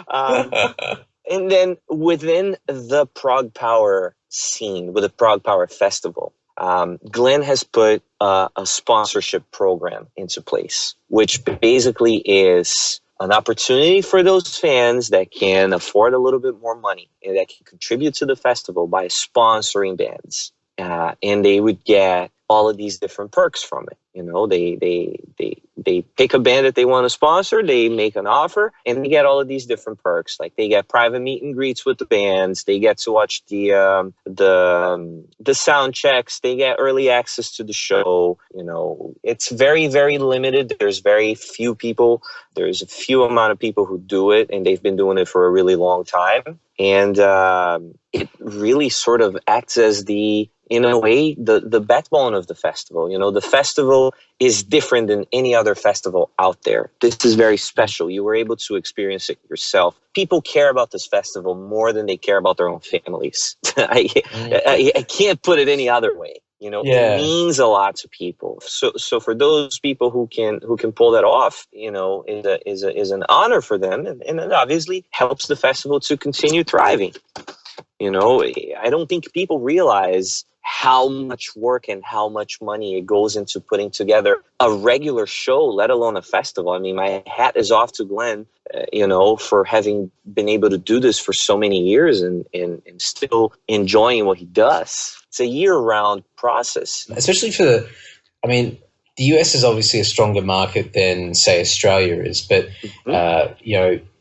[SPEAKER 2] And then within the ProgPower scene, with the ProgPower Festival, Glenn has put a sponsorship program into place, which basically is an opportunity for those fans that can afford a little bit more money and that can contribute to the festival by sponsoring bands. And they would get all of these different perks from it. They pick a band that they want to sponsor, they make an offer, and they get all of these different perks. Like they get private meet and greets with the bands, they get to watch the sound checks, they get early access to the show. It's very, very limited. There's very few people. There's a few amount of people who do it, and they've been doing it for a really long time. And it really sort of acts as in a way, the backbone of the festival. The festival is different than any other festival out there. This is very special. You were able to experience it yourself. People care about this festival more than they care about their own families. I can't put it any other way. It means a lot to people. So for those people who can pull that off, is an honor for them, and it obviously helps the festival to continue thriving. I don't think people realize how much work and how much money it goes into putting together a regular show, let alone a festival. I mean, my hat is off to Glenn, for having been able to do this for so many years and still enjoying what he does. It's a year-round process.
[SPEAKER 3] Especially the US is obviously a stronger market than, say, Australia is, but,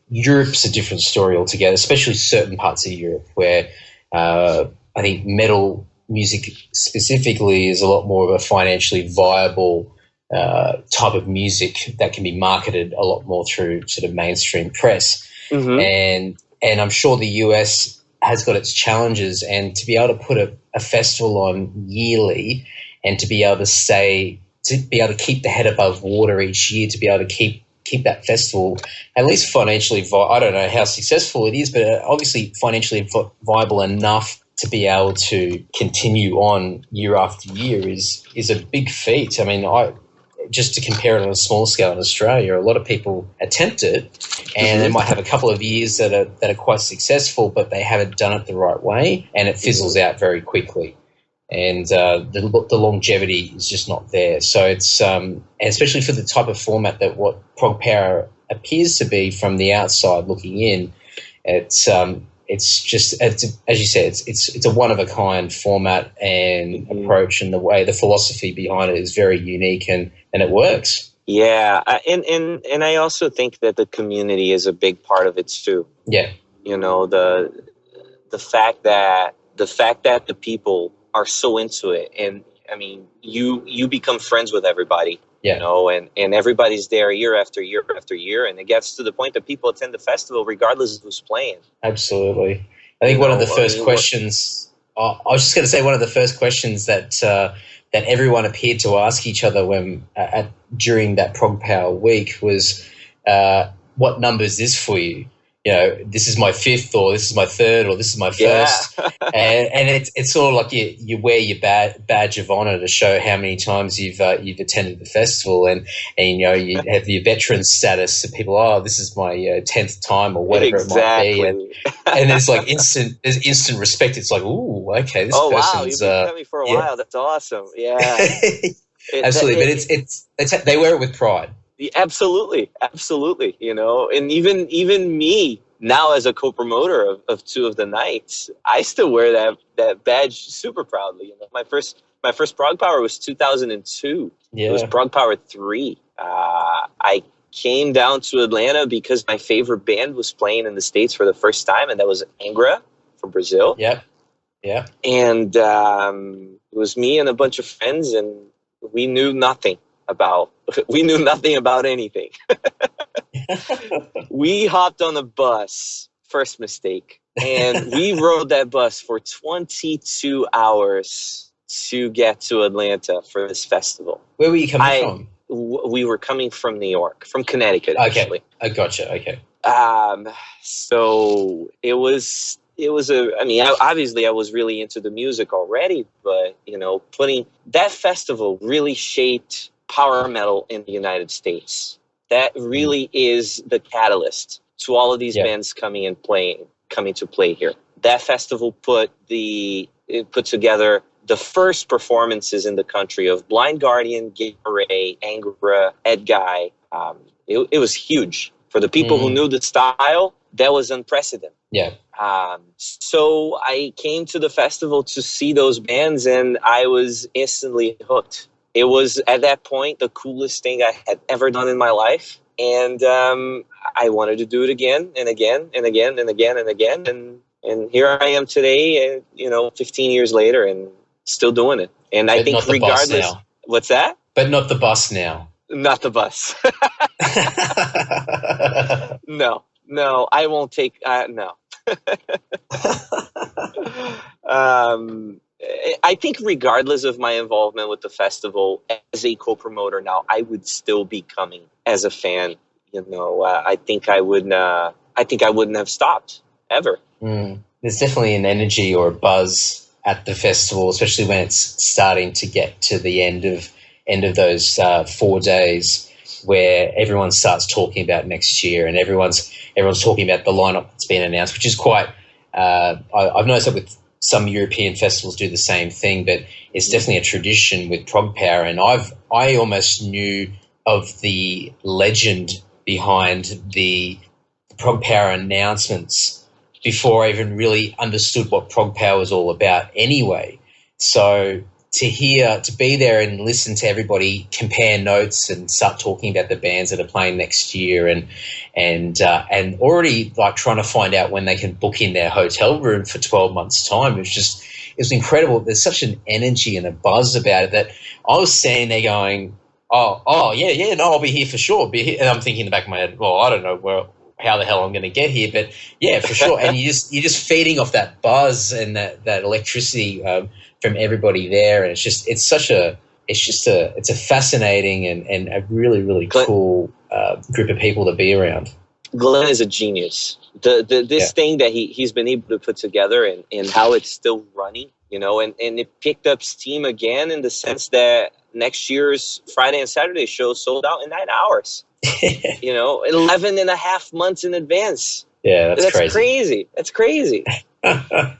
[SPEAKER 3] Europe's a different story altogether, especially certain parts of Europe where I think metal music specifically is a lot more of a financially viable type of music that can be marketed a lot more through sort of mainstream press. And I'm sure the US has got its challenges, and to be able to put a festival on yearly and to be able to keep the head above water each year, to be able to keep that festival at least financially I don't know how successful it is, but obviously financially viable enough to be able to continue on year after year is a big feat. I mean, just to compare it on a small scale in Australia, a lot of people attempt it and they might have a couple of years that are quite successful, but they haven't done it the right way and it fizzles out very quickly. And the longevity is just not there. So it's especially for the type of format that what ProgPower appears to be from the outside looking in, it's just as you said, it's a one of a kind format and approach, and the philosophy behind it is very unique and it works.
[SPEAKER 2] Yeah, and I also think that the community is a big part of it too.
[SPEAKER 3] Yeah,
[SPEAKER 2] the fact that the people are so into it, and I mean, you become friends with everybody, and everybody's there year after year after year, and it gets to the point that people attend the festival regardless of who's playing.
[SPEAKER 3] Absolutely. I think one of the first questions, I was just going to say, one of the first questions that everyone appeared to ask each other during that ProgPower week was, what number is this for you? This is my fifth, or this is my third, or this is my first. And it's sort of like you wear your badge of honor to show how many times you've attended the festival, and you have your veteran status. So people, this is my 10th time or whatever it might be, and there's like instant respect. It's like, ooh, okay, this person's.
[SPEAKER 2] Wow, you've been coming for a while. That's awesome. Yeah,
[SPEAKER 3] absolutely. But they wear it with pride.
[SPEAKER 2] Absolutely. And even me now as a co-promoter of two of the nights, I still wear that badge super proudly. My first ProgPower was 2002. Yeah. It was ProgPower 3. I came down to Atlanta because my favorite band was playing in the States for the first time, and that was Angra from Brazil.
[SPEAKER 3] Yeah.
[SPEAKER 2] And it was me and a bunch of friends, and we knew nothing about anything. We hopped on a bus, first mistake, and we rode that bus for 22 hours to get to Atlanta for this festival.
[SPEAKER 3] Where were you coming from?
[SPEAKER 2] We were coming from New York, from Connecticut, actually.
[SPEAKER 3] Okay, I gotcha, okay.
[SPEAKER 2] So it was obviously I was really into the music already, but, putting that festival really shaped power metal in the United States. That really is the catalyst to all of these bands coming to play here. That festival put together the first performances in the country of Blind Guardian, Gay Ray, Angra, Ed Guy. It was huge. For the people who knew the style, that was unprecedented.
[SPEAKER 3] Yeah.
[SPEAKER 2] So I came to the festival to see those bands, and I was instantly hooked. It was, at that point, the coolest thing I had ever done in my life. And I wanted to do it again and again and again and again and again. And here I am today, 15 years later, and still doing it. And I think regardless... What's that?
[SPEAKER 3] But not the bus now.
[SPEAKER 2] Not the bus. No, I won't take... no. I think regardless of my involvement with the festival as a co-promoter now, I would still be coming as a fan. I think I wouldn't have stopped ever.
[SPEAKER 3] There's definitely an energy or a buzz at the festival, especially when it's starting to get to the end of those 4 days, where everyone starts talking about next year, and everyone's talking about the lineup that's been announced, which is quite. I've noticed that with some European festivals do the same thing, but it's definitely a tradition with ProgPower. And I almost knew of the legend behind the ProgPower announcements before I even really understood what ProgPower was all about anyway. So to be there and listen to everybody compare notes and start talking about the bands that are playing next year and already like trying to find out when they can book in their hotel room for 12 months' time. It was incredible. There's such an energy and a buzz about it that I was standing there going, oh yeah, no, I'll be here for sure. And I'm thinking in the back of my head, well, I don't know how the hell I'm going to get here, but yeah, for sure. And you're just feeding off that buzz and that electricity from everybody there, and it's a fascinating and a really, really cool group of people to be around.
[SPEAKER 2] Glenn is a genius. This thing that he's been able to put together and how it's still running, and it picked up steam again in the sense that next year's Friday and Saturday shows sold out in 9 hours. 11 and a half months in advance.
[SPEAKER 3] Yeah, that's crazy.
[SPEAKER 2] That's crazy. But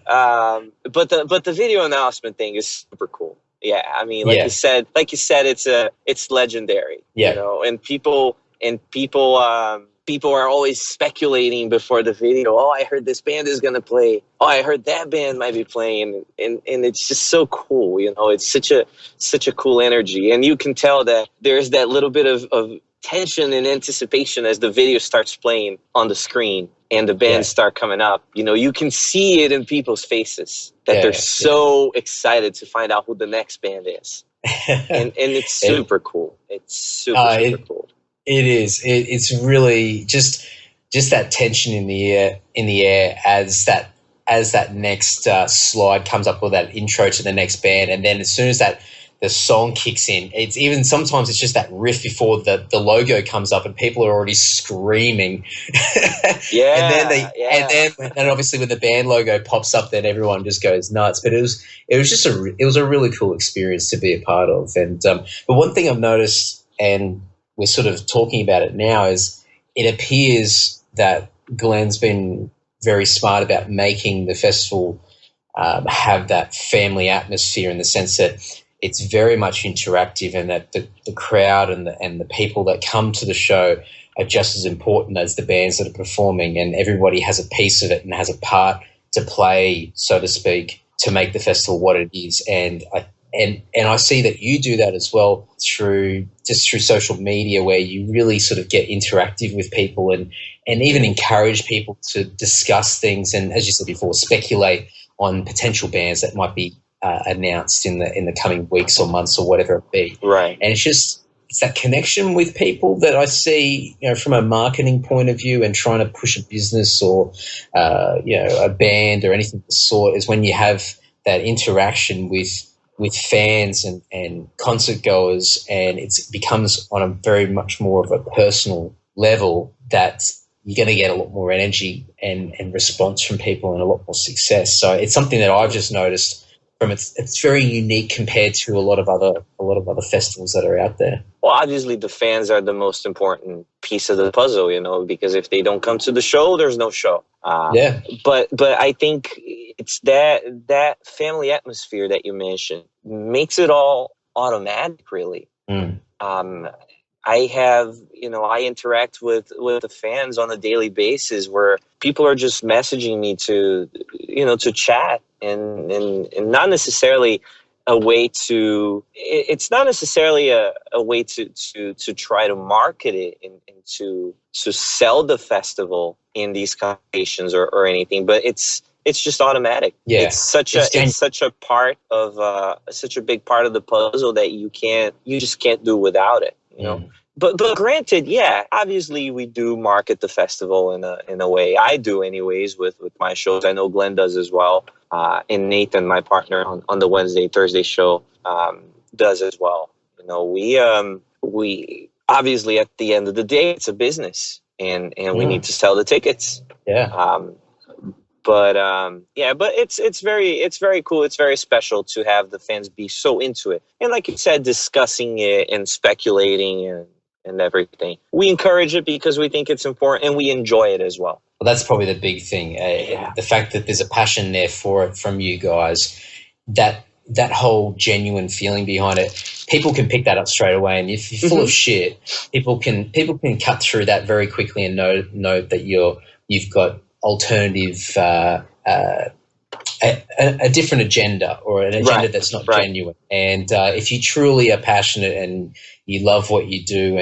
[SPEAKER 2] the video announcement thing is super cool. Yeah, I mean, like you said, it's legendary.
[SPEAKER 3] Yeah.
[SPEAKER 2] And people are always speculating before the video. Oh, I heard this band is gonna play. Oh, I heard that band might be playing, and it's just so cool. It's such a cool energy, and you can tell that there's that little bit of tension and anticipation as the video starts playing on the screen and the bands start coming up. You can see it in people's faces that they're so excited to find out who the next band is. and it's super cool. It's super cool.
[SPEAKER 3] It is. It's really just that tension in the air as that next slide comes up, or that intro to the next band, and then as soon as the song kicks in, it's even sometimes it's just that riff before the logo comes up and people are already screaming. And then obviously when the band logo pops up, then everyone just goes nuts. But it was a really cool experience to be a part of. And but one thing I've noticed, and we're sort of talking about it now, is it appears that Glenn's been very smart about making the festival have that family atmosphere, in the sense that it's very much interactive, and that the crowd and the people that come to the show are just as important as the bands that are performing, and everybody has a piece of it and has a part to play, so to speak, to make the festival what it is. And I see that you do that as well through social media, where you really sort of get interactive with people and even encourage people to discuss things, and, as you said before, speculate on potential bands that might be announced in the coming weeks or months or whatever it be.
[SPEAKER 2] Right.
[SPEAKER 3] And it's that connection with people that I see, from a marketing point of view, and trying to push a business or, a band or anything of the sort, is when you have that interaction with fans and concert goers, and it becomes on a very much more of a personal level, that you're going to get a lot more energy and response from people and a lot more success. So it's something that I've just noticed. It's very unique compared to a lot of other festivals that are out there.
[SPEAKER 2] Well, obviously the fans are the most important piece of the puzzle, because if they don't come to the show, there's no show. But I think it's that family atmosphere that you mentioned makes it all automatic, really. I interact with the fans on a daily basis, where people are just messaging me to chat, and not necessarily a way to, it's not necessarily a way to try to market it and to sell the festival in these conversations or anything, but it's just automatic.
[SPEAKER 3] Yeah.
[SPEAKER 2] It's such a part of such a big part of the puzzle that you just can't do without it, But granted, obviously we do market the festival in a way. I do anyways with my shows. I know Glenn does as well. And Nathan, my partner on the Wednesday, Thursday show, does as well. We obviously, at the end of the day, it's a business, and we need to sell the tickets.
[SPEAKER 3] Yeah.
[SPEAKER 2] But it's very cool. It's very special to have the fans be so into it, and like you said, discussing it and speculating and everything. We encourage it because we think it's important and we enjoy it as well.
[SPEAKER 3] Well, that's probably the big thing. The fact that there's a passion there for it from you guys, that whole genuine feeling behind it, people can pick that up straight away. And if you're full of shit, people can cut through that very quickly and know that you've got alternative, a different agenda, or an agenda that's not genuine. And if you truly are passionate and you love what you do,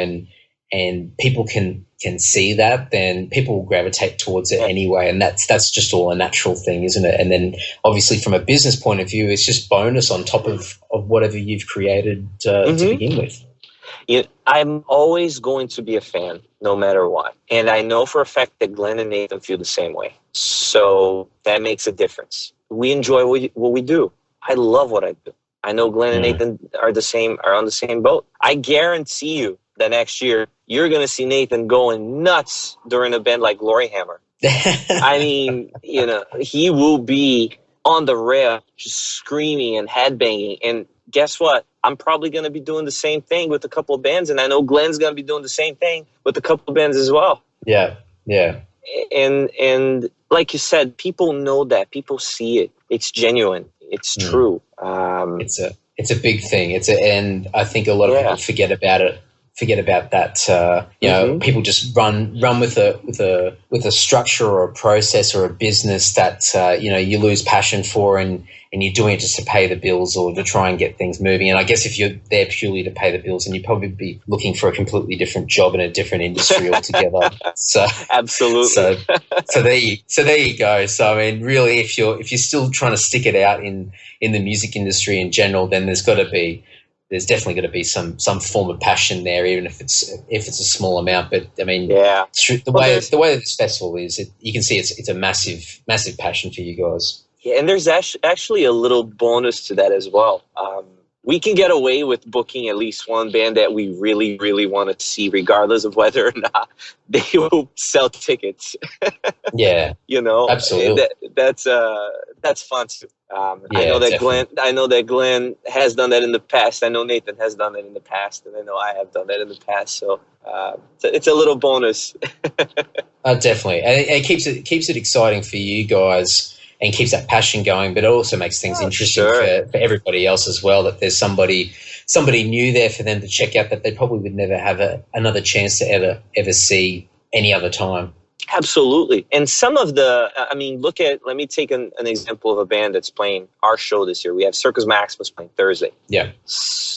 [SPEAKER 3] and people can see that, then people will gravitate towards it anyway. And that's just all a natural thing, isn't it? And then obviously from a business point of view, it's just bonus on top of whatever you've created to begin with.
[SPEAKER 2] I'm always going to be a fan no matter what. And I know for a fact that Glenn and Nathan feel the same way. So that makes a difference. We enjoy what we do. I love what I do. I know Glenn and Nathan are on the same boat. I guarantee you that next year you're going to see Nathan going nuts during a band like Glory Hammer. I mean, he will be on the rail just screaming and headbanging. And guess what? I'm probably going to be doing the same thing with a couple of bands, and I know Glenn's going to be doing the same thing with a couple of bands as well.
[SPEAKER 3] Yeah.
[SPEAKER 2] And like you said, people know that. People see it. It's genuine. It's true.
[SPEAKER 3] It's a big thing. And I think a lot of people forget about it. Forget about that. People just run with a structure or a process or a business that you lose passion for, and you're doing it just to pay the bills or to try and get things moving. And I guess if you're there purely to pay the bills, then you'd probably be looking for a completely different job in a different industry altogether. So
[SPEAKER 2] absolutely.
[SPEAKER 3] So there you go. So I mean, really, if you're still trying to stick it out in the music industry in general, then there's definitely got to be some form of passion there, even if it's a small amount. But I mean, it's true. The way this festival is, you can see it's a massive passion for you guys.
[SPEAKER 2] Yeah, and there's actually a little bonus to that as well. We can get away with booking at least one band that we really, really want to see, regardless of whether or not they will sell tickets.
[SPEAKER 3] Yeah, absolutely.
[SPEAKER 2] That's fun too. I know that Glenn has done that in the past. I know Nathan has done that in the past, and I know I have done that in the past. So it's a little bonus.
[SPEAKER 3] Definitely, and it keeps it exciting for you guys, and keeps that passion going. But it also makes things interesting for everybody else as well. That there's somebody new there for them to check out that they probably would never have another chance to ever see any other time.
[SPEAKER 2] Absolutely. And some of let me take an example of a band that's playing our show this year. We have Circus Maximus playing Thursday.
[SPEAKER 3] Yeah.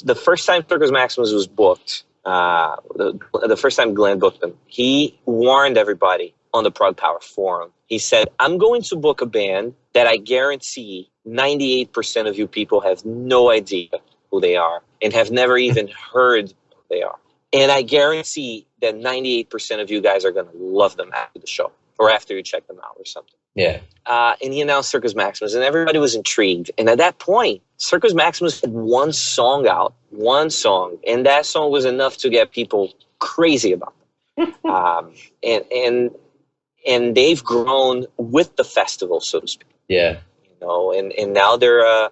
[SPEAKER 2] The first time Circus Maximus was booked, the first time Glenn booked them, he warned everybody on the ProgPower forum. He said, I'm going to book a band that I guarantee 98% of you people have no idea who they are and have never even heard who they are. And I guarantee that 98% of you guys are going to love them after the show or after you check them out or something.
[SPEAKER 3] Yeah.
[SPEAKER 2] And he announced Circus Maximus, and everybody was intrigued. And at that point, Circus Maximus had one song, and that song was enough to get people crazy about them. And they've grown with the festival, so to speak.
[SPEAKER 3] Yeah.
[SPEAKER 2] And now they're a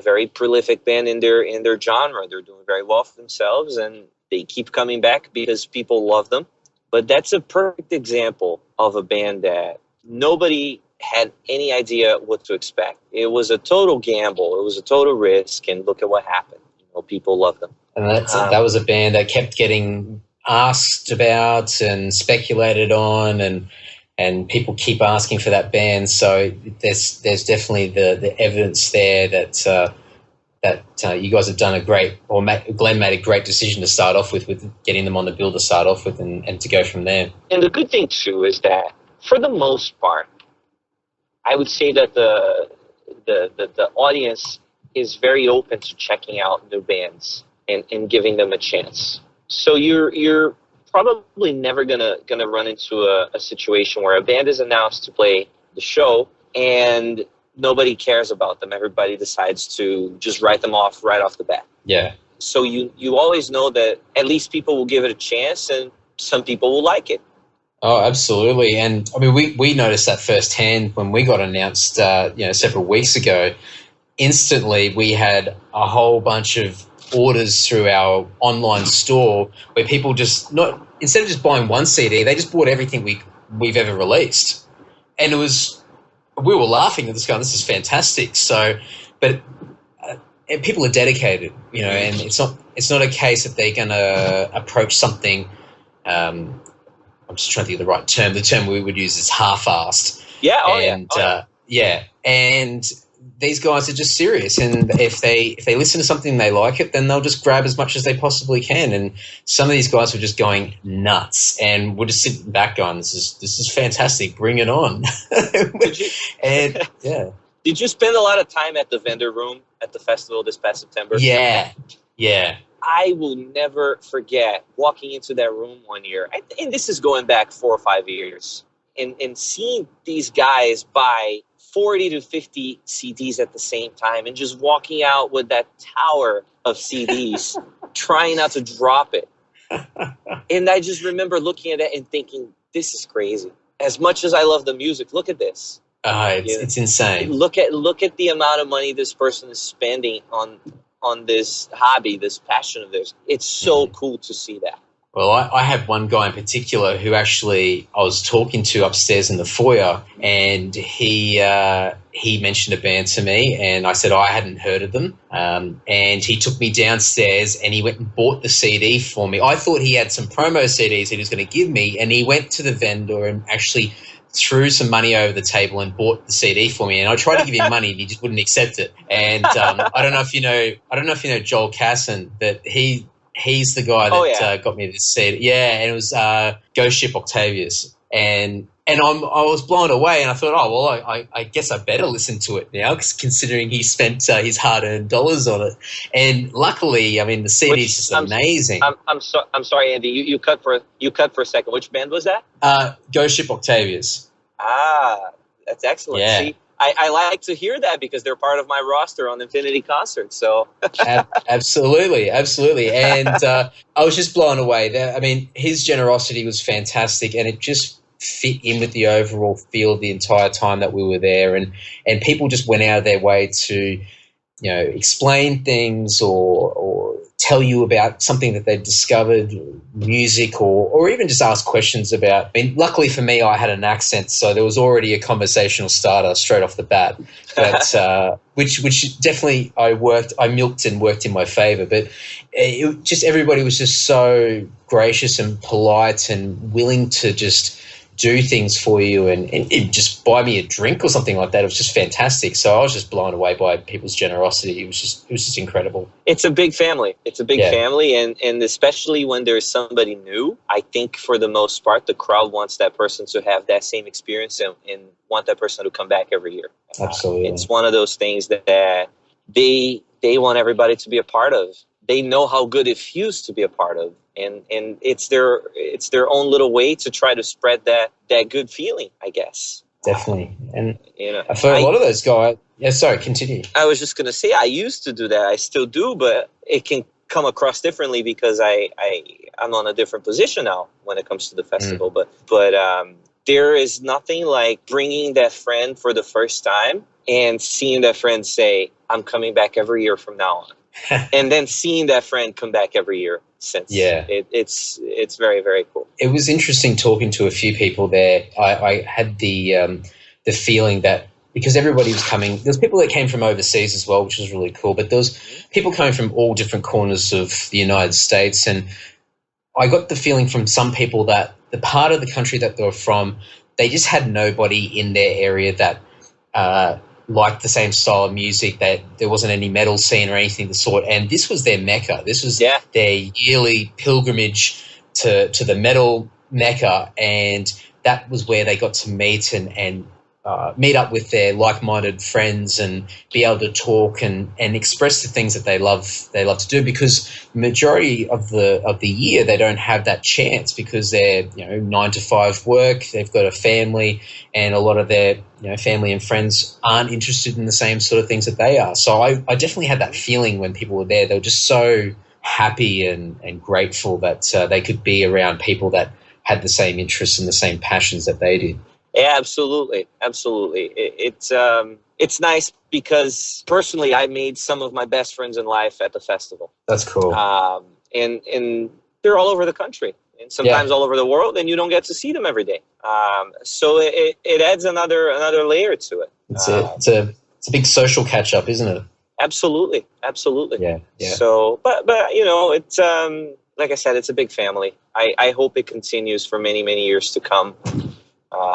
[SPEAKER 2] very prolific band in their genre. They're doing very well for themselves, and they keep coming back because people love them. But that's a perfect example of a band that nobody had any idea what to expect. It was a total gamble. It was a total risk, and look at what happened. People love them.
[SPEAKER 3] And that was a band that kept getting asked about and speculated on, and people keep asking for that band. So there's definitely the evidence there that you guys have done Glenn made a great decision to start off with getting them on the bill to start off with and to go from there.
[SPEAKER 2] And the good thing too is that for the most part, I would say that the audience is very open to checking out new bands and giving them a chance. So you're probably never gonna run into a situation where a band is announced to play the show and nobody cares about them. Everybody decides to just write them off right off the bat.
[SPEAKER 3] Yeah.
[SPEAKER 2] So you always know that at least people will give it a chance, and some people will like it.
[SPEAKER 3] Oh, absolutely. And I mean, we noticed that firsthand when we got announced, several weeks ago. Instantly, we had a whole bunch of orders through our online store where people just instead of just buying one CD, they just bought everything we've ever released. And we were laughing at this going, this is fantastic. So, but and people are dedicated, and it's not a case that they're going to approach something. I'm just trying to think of the right term. The term we would use is half-assed.
[SPEAKER 2] Yeah.
[SPEAKER 3] And these guys are just serious. And if they listen to something they like it, then they'll just grab as much as they possibly can. And some of these guys were just going nuts, and we're just sitting back going, "This is fantastic. Bring it on!"
[SPEAKER 2] Did you spend a lot of time at the vendor room at the festival this past September?
[SPEAKER 3] Yeah.
[SPEAKER 2] I will never forget walking into that room one year, and this is going back 4 or 5 years, and seeing these guys buy 40 to 50 CDs at the same time and just walking out with that tower of CDs, trying not to drop it. And I just remember looking at it and thinking, this is crazy. As much as I love the music, look at this.
[SPEAKER 3] It's insane.
[SPEAKER 2] Look at the amount of money this person is spending on this hobby, this passion of theirs. It's so cool to see that.
[SPEAKER 3] Well, I have one guy in particular who actually I was talking to upstairs in the foyer, and he mentioned a band to me, and I said I hadn't heard of them. And he took me downstairs and he went and bought the CD for me. I thought he had some promo CDs he was going to give me, and he went to the vendor and actually threw some money over the table and bought the CD for me. And I tried to give him money and he just wouldn't accept it. And I don't know if you know Joel Casson, but he's the guy that got me this CD. Yeah, and it was Ghost Ship Octavius. And I was blown away, and I thought, oh, well, I guess I better listen to it now, considering he spent his hard-earned dollars on it. And luckily, I mean, the CD is just amazing.
[SPEAKER 2] I'm sorry, Andy. You cut for a second. Which band was that?
[SPEAKER 3] Ghost Ship Octavius.
[SPEAKER 2] Ah, that's excellent.
[SPEAKER 3] Yeah.
[SPEAKER 2] See, I like to hear that because they're part of my roster on Infinity Concerts. So
[SPEAKER 3] absolutely. And I was just blown away. I mean, his generosity was fantastic, and it just fit in with the overall feel the entire time that we were there. And people just went out of their way to, explain things or tell you about something that they'd discovered, music, or even just ask questions about. I mean, luckily for me, I had an accent, so there was already a conversational starter straight off the bat. But which definitely I milked and worked in my favor. But everybody was just so gracious and polite and willing to just do things for you and just buy me a drink or something like that. It was just fantastic. So I was just blown away by people's generosity. It was just incredible.
[SPEAKER 2] It's a big family. It's a big family, and especially when there's somebody new, I think for the most part the crowd wants that person to have that same experience and want that person to come back every year.
[SPEAKER 3] Absolutely.
[SPEAKER 2] It's one of those things that they want everybody to be a part of. They know how good it feels to be a part of. And it's their own little way to try to spread that good feeling, I guess.
[SPEAKER 3] Definitely. And for a lot of those guys, continue.
[SPEAKER 2] I was just going to say I used to do that. I still do, but it can come across differently because I'm on a different position now when it comes to the festival. But there is nothing like bringing that friend for the first time and seeing that friend say, I'm coming back every year from now on. And then seeing that friend come back every year since. Yeah. It's very, very cool.
[SPEAKER 3] It was interesting talking to a few people there. I had the feeling that because everybody was coming, there's people that came from overseas as well, which was really cool, but there was people coming from all different corners of the United States, and I got the feeling from some people that the part of the country that they were from, they just had nobody in their area that liked the same style of music, that there wasn't any metal scene or anything of the sort, and this was their Mecca. This was their yearly pilgrimage to the metal Mecca, and that was where they got to meet and meet up with their like-minded friends and be able to talk and express the things that they love to do, because the majority of the year they don't have that chance because they're 9-to-5 work, they've got a family, and a lot of their family and friends aren't interested in the same sort of things that they are. So I definitely had that feeling when people were there. They were just so happy and grateful that they could be around people that had the same interests and the same passions that they did.
[SPEAKER 2] Yeah, absolutely. It's it's nice because personally I made some of my best friends in life at the festival.
[SPEAKER 3] That's cool.
[SPEAKER 2] And they're all over the country and sometimes all over the world, and you don't get to see them every day. So it adds another layer to it.
[SPEAKER 3] It's a big social catch up, isn't it?
[SPEAKER 2] Absolutely.
[SPEAKER 3] Yeah.
[SPEAKER 2] So, but it's like I said, it's a big family. I hope it continues for many, many years to come.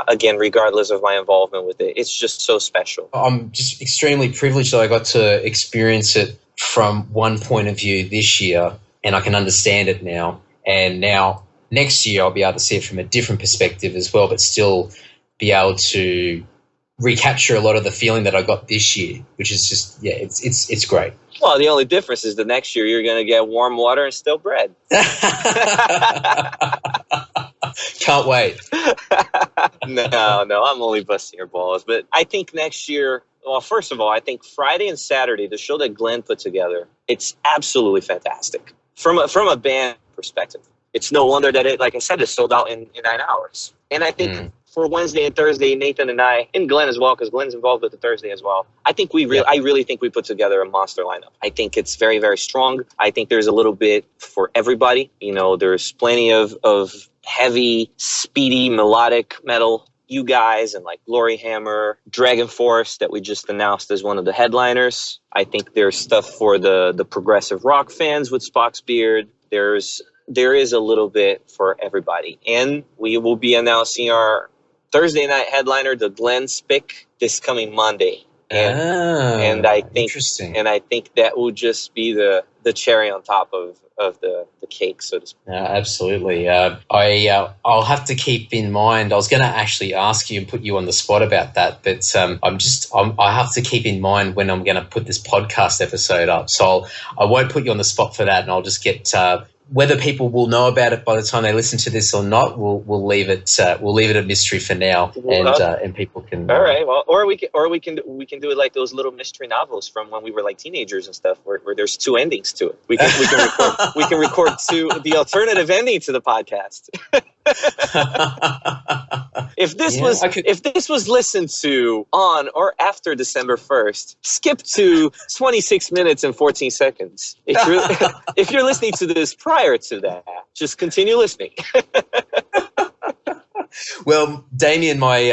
[SPEAKER 2] Again, regardless of my involvement with it, it's just so special.
[SPEAKER 3] I'm just extremely privileged that I got to experience it from one point of view this year, and I can understand it now. And now next year I'll be able to see it from a different perspective as well, but still be able to recapture a lot of the feeling that I got this year, which is just, it's great.
[SPEAKER 2] Well, the only difference is the next year you're going to get warm water and still bread.
[SPEAKER 3] Can't wait.
[SPEAKER 2] No, I'm only busting your balls. But I think next year, well, first of all, I think Friday and Saturday, the show that Glenn put together, it's absolutely fantastic. From a band perspective. It's no wonder that it, like I said, is sold out in 9 hours. And I think for Wednesday and Thursday, Nathan and I, and Glenn as well, because Glenn's involved with the Thursday as well, I think I really think we put together a monster lineup. I think it's very, very strong. I think there's a little bit for everybody. There's plenty of heavy, speedy, melodic metal. You guys and like Glory Hammer, Dragon Force that we just announced as one of the headliners. I think there's stuff for the progressive rock fans with Spock's Beard. There is a little bit for everybody. And we will be announcing our Thursday night headliner, the Glenn Spick, this coming Monday. And I think
[SPEAKER 3] interesting.
[SPEAKER 2] And I think that will just be the cherry on top of the cake, so to speak.
[SPEAKER 3] Absolutely. I'll have to keep in mind. I was going to actually ask you and put you on the spot about that, but I have to keep in mind when I'm going to put this podcast episode up. So I won't put you on the spot for that, and I'll just get. Whether people will know about it by the time they listen to this or not, we'll leave it a mystery for now, and people can.
[SPEAKER 2] All right, well, or we can do it like those little mystery novels from when we were like teenagers and stuff, where there's 2 endings to it. We can record the alternative ending to the podcast. If this was listened to on or after December 1st, skip to 26 minutes and 14 seconds. If you're listening to this prior to that, just continue listening.
[SPEAKER 3] Well, Damien, my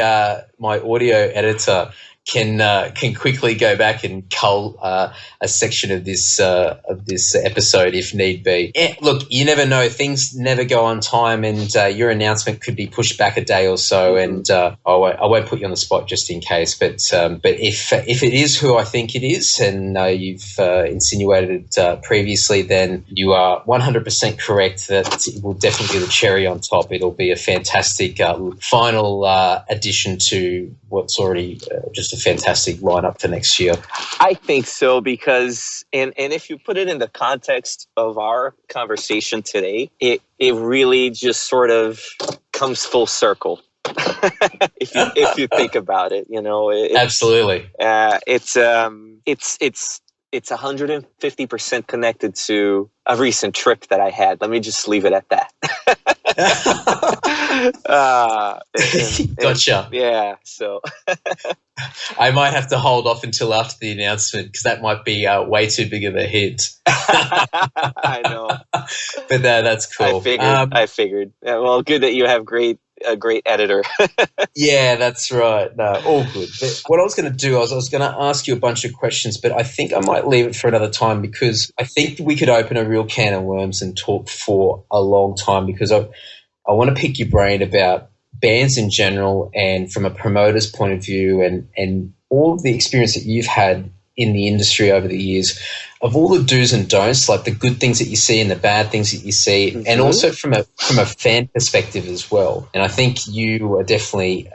[SPEAKER 3] audio editor, can quickly go back and cull a section of this episode if need be. Look, you never know; things never go on time, and your announcement could be pushed back a day or so. And I won't put you on the spot just in case. But if it is who I think it is, and you've insinuated it previously, then you are 100% correct that it will definitely be the cherry on top. It'll be a fantastic final addition to what's already just a fantastic lineup for next year.
[SPEAKER 2] I think so, because and if you put it in the context of our conversation today, it really just sort of comes full circle. if you think about it,
[SPEAKER 3] absolutely.
[SPEAKER 2] It's 150% connected to a recent trip that I had. Let me just leave it at that.
[SPEAKER 3] Gotcha.
[SPEAKER 2] Yeah, so
[SPEAKER 3] I might have to hold off until after the announcement, because that might be way too big of a hit.
[SPEAKER 2] I know,
[SPEAKER 3] but that's cool.
[SPEAKER 2] I figured. Yeah, well, good that you have a great editor.
[SPEAKER 3] Yeah, that's right. No, all good. But what I was going to do, I was going to ask you a bunch of questions, but I think I might leave it for another time, because I think we could open a real can of worms and talk for a long time, because I want to pick your brain about bands in general, and from a promoter's point of view, and all of the experience that you've had in the industry over the years, of all the do's and don'ts, like the good things that you see and the bad things that you see, and also from a fan perspective as well. And I think you are definitely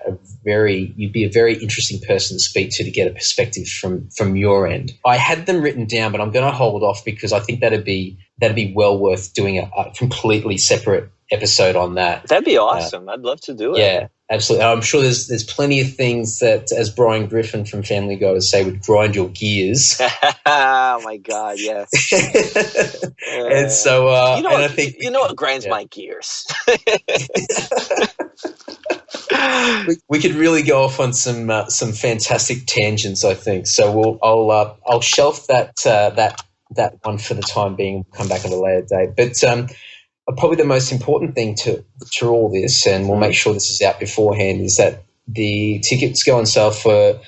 [SPEAKER 3] you'd be a very interesting person to speak to get a perspective from your end. I had them written down, but I'm going to hold off, because I think that'd be well worth doing a completely separate episode on that.
[SPEAKER 2] That'd be awesome. I'd love to do it.
[SPEAKER 3] Yeah, absolutely. I'm sure there's plenty of things that, as Brian Griffin from Family Guy would say, would grind your gears.
[SPEAKER 2] Oh my God, yes.
[SPEAKER 3] And so,
[SPEAKER 2] I think what grinds my gears.
[SPEAKER 3] we could really go off on some fantastic tangents, I think. So I'll shelf that one for the time being. We'll come back at a later date. But probably the most important thing to all this, and we'll make sure this is out beforehand, is that the tickets go on sale for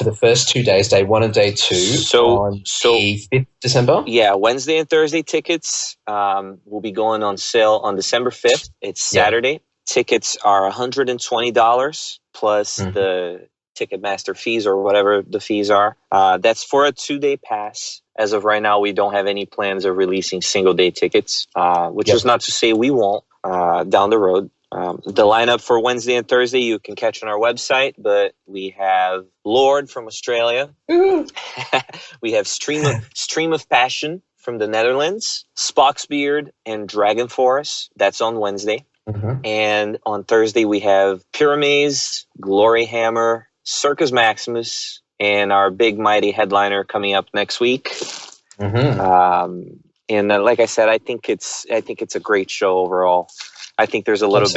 [SPEAKER 3] the first 2 days, day 1 and day 2, on the 5th December.
[SPEAKER 2] Yeah, Wednesday and Thursday tickets will be going on sale on December 5th. It's Saturday. Yep. Tickets are $120 plus the Ticketmaster fees or whatever the fees are. That's for a 2-day pass. As of right now, we don't have any plans of releasing single-day tickets, which is not to say we won't down the road. The lineup for Wednesday and Thursday you can catch on our website, but we have Lord from Australia. We have Stream of Passion from the Netherlands, Spocksbeard and Dragon Forest. That's on Wednesday. And on Thursday we have Pyramids, Glory Hammer, Circus Maximus, and our big mighty headliner coming up next week. And like I said, I think it's a great show overall. I think there's a little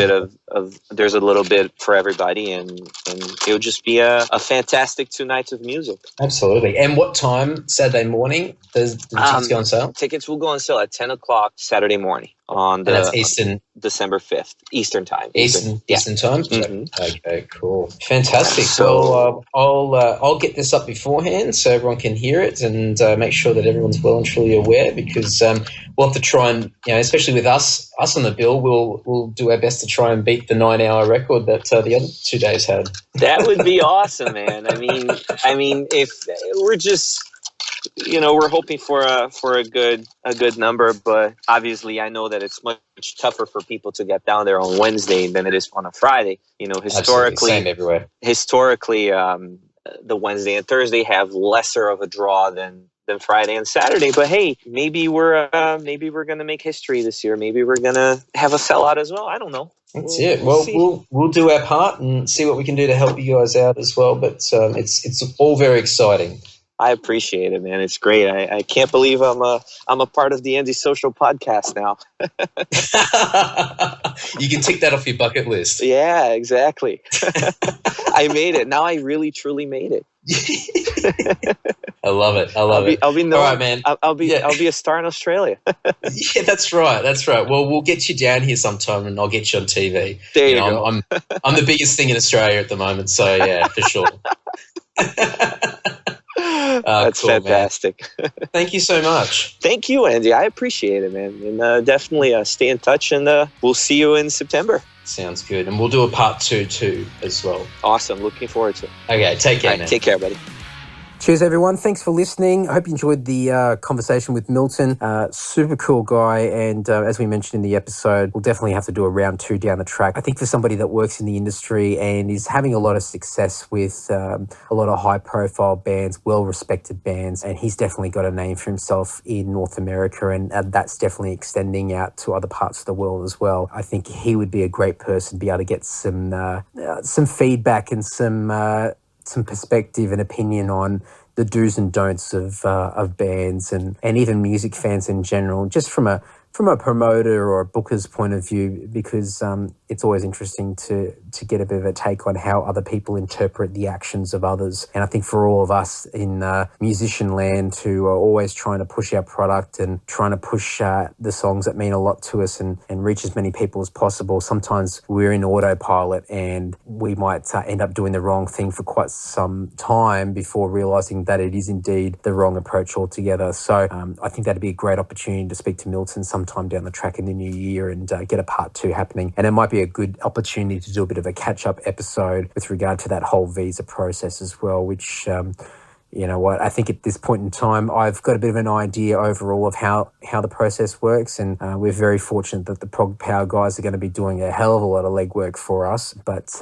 [SPEAKER 2] bit for everybody, and it'll just be a fantastic 2 nights of music.
[SPEAKER 3] Absolutely. And what time Saturday morning does the tickets go on sale?
[SPEAKER 2] Tickets will go on sale at 10 o'clock Saturday morning and that's Eastern, December 5th, Eastern time.
[SPEAKER 3] Eastern time? Okay, cool. Fantastic. So I'll get this up beforehand so everyone can hear it and make sure that everyone's well and truly aware, because we'll have to try and, especially with us on the bill, we'll do our best to try and beat the 9-hour record that the other 2 days had.
[SPEAKER 2] That would be awesome, man. I mean, if we're just, we're hoping for a good number, but obviously I know that it's much tougher for people to get down there on Wednesday than it is on a Friday. Historically,
[SPEAKER 3] same everywhere.
[SPEAKER 2] Historically, the Wednesday and Thursday have lesser of a draw than Friday and Saturday. But hey, maybe we're gonna make history this year. Maybe we're gonna have a sellout as well. I don't know.
[SPEAKER 3] That's it. Well, we'll do our part and see what we can do to help you guys out as well. But it's all very exciting.
[SPEAKER 2] I appreciate it, man. It's great. I can't believe I'm a part of the Anti-Social podcast now.
[SPEAKER 3] You can tick that off your bucket list.
[SPEAKER 2] Yeah, exactly. I made it. Now I really, truly made it.
[SPEAKER 3] I love it. I'll be known. All right, man.
[SPEAKER 2] I'll be a star in Australia.
[SPEAKER 3] Yeah, that's right. Well, we'll get you down here sometime, and I'll get you on TV.
[SPEAKER 2] There you go.
[SPEAKER 3] I'm the biggest thing in Australia at the moment, so yeah, for sure.
[SPEAKER 2] That's cool, fantastic.
[SPEAKER 3] Thank you so much.
[SPEAKER 2] Thank you, Andy. I appreciate it, man. And definitely stay in touch, and we'll see you in September.
[SPEAKER 3] Sounds good. And we'll do a part 2 too as well.
[SPEAKER 2] Awesome. Looking forward to it.
[SPEAKER 3] Okay, take care, man.
[SPEAKER 2] Take care, buddy.
[SPEAKER 1] Cheers, everyone. Thanks for listening. I hope you enjoyed the conversation with Milton. Super cool guy. And as we mentioned in the episode, we'll definitely have to do a round 2 down the track. I think for somebody that works in the industry and is having a lot of success with a lot of high-profile bands, well-respected bands, and he's definitely got a name for himself in North America, and that's definitely extending out to other parts of the world as well. I think he would be a great person to be able to get some feedback and some perspective and opinion on the do's and don'ts of bands and even music fans in general, just from a promoter or a booker's point of view, because it's always interesting to get a bit of a take on how other people interpret the actions of others. And I think for all of us in musician land who are always trying to push our product and trying to push the songs that mean a lot to us and reach as many people as possible, sometimes we're in autopilot and we might end up doing the wrong thing for quite some time before realising that it is indeed the wrong approach altogether. So I think that'd be a great opportunity to speak to Milton sometime down the track in the new year and get a part 2 happening. And it might be a good opportunity to do a bit of a catch-up episode with regard to that whole visa process as well, which, I think at this point in time, I've got a bit of an idea overall of how the process works. And we're very fortunate that the ProgPower guys are going to be doing a hell of a lot of legwork for us. But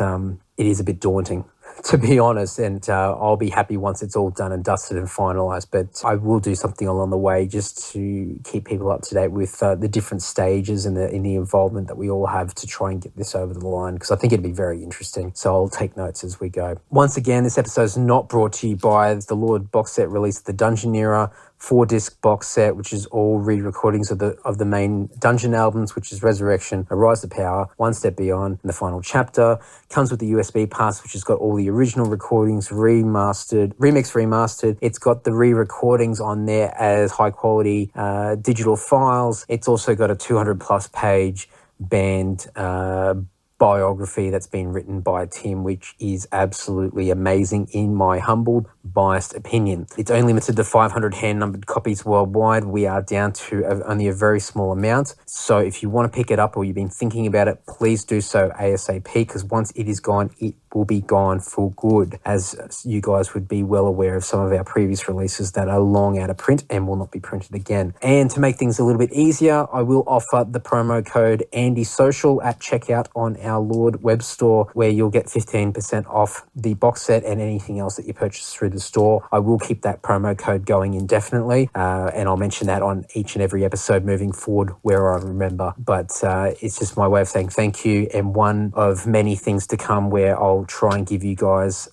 [SPEAKER 1] it is a bit daunting, to be honest, and I'll be happy once it's all done and dusted and finalised. But I will do something along the way just to keep people up to date with the different stages and the involvement that we all have to try and get this over the line, because I think it'd be very interesting. So I'll take notes as we go. Once again, this episode is not brought to you by the Lord box set release, The Dungeon Era. 4-disc box set, which is all re-recordings of the main Dungeon albums, which is Resurrection, A Rise to Power, One Step Beyond, and The Final Chapter. Comes with the USB pass, which has got all the original recordings remastered. It's got the re-recordings on there as high-quality digital files. It's also got a 200-plus page band biography that's been written by Tim, which is absolutely amazing in my humbled, biased opinion. It's only limited to 500 hand-numbered copies worldwide. We are down to only a very small amount. So if you want to pick it up or you've been thinking about it, please do so ASAP, because once it is gone, it will be gone for good, as you guys would be well aware of some of our previous releases that are long out of print and will not be printed again. And to make things a little bit easier, I will offer the promo code AndySocial at checkout on our Lord web store, where you'll get 15% off the box set and anything else that you purchase through the store. I will keep that promo code going indefinitely, and I'll mention that on each and every episode moving forward where I remember. But it's just my way of saying thank you, and one of many things to come where I'll try and give you guys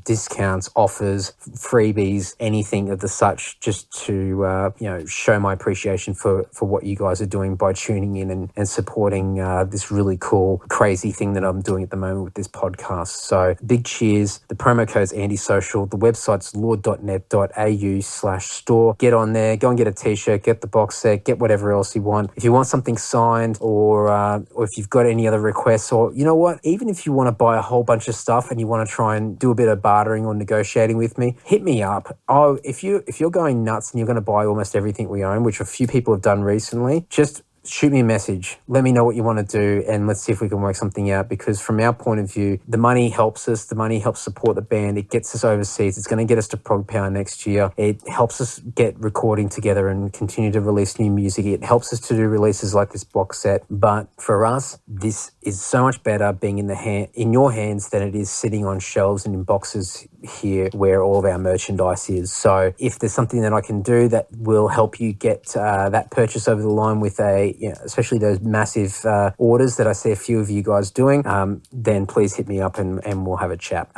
[SPEAKER 1] discounts, offers, freebies, anything of the such, just to show my appreciation for what you guys are doing by tuning in and supporting this really cool, crazy thing that I'm doing at the moment with this podcast. So big cheers. The promo code's AndySocial. The website's lord.net.au/store. Get on there, go and get a t-shirt, get the box set, get whatever else you want. If you want something signed, or if you've got any other requests, or you know what, even if you want to buy a whole bunch of stuff and you want to try and do a bit of bartering or negotiating with me, hit me up. If you're going nuts and you're going to buy almost everything we own, which a few people have done recently, just shoot me a message. Let me know what you want to do, and let's see if we can work something out, because from our point of view, the money helps us. The money helps support the band. It gets us overseas. It's going to get us to ProgPower next year. It helps us get recording together and continue to release new music. It helps us to do releases like this box set. But for us, this is so much better being in your hands than it is sitting on shelves and in boxes here where all of our merchandise is. So if there's something that I can do that will help you get that purchase over the line with especially those massive orders that I see a few of you guys doing, then please hit me up and we'll have a chat.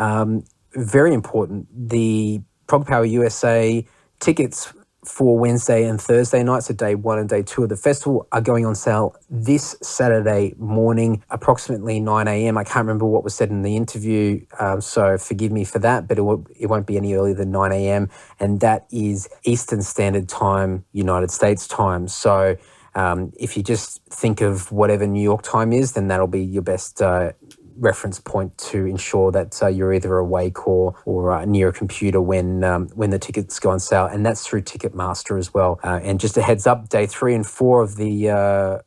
[SPEAKER 1] Very important, the ProgPower USA tickets for Wednesday and Thursday nights, so day 1 and day 2 of the festival, are going on sale this Saturday morning, approximately 9 a.m. I can't remember what was said in the interview, so forgive me for that, but it won't be any earlier than 9 a.m. And that is Eastern Standard Time, United States time. So if you just think of whatever New York time is, then that'll be your best reference point to ensure that you're either awake or near a computer when the tickets go on sale, and that's through Ticketmaster as well. And just a heads up, day 3 and 4 of the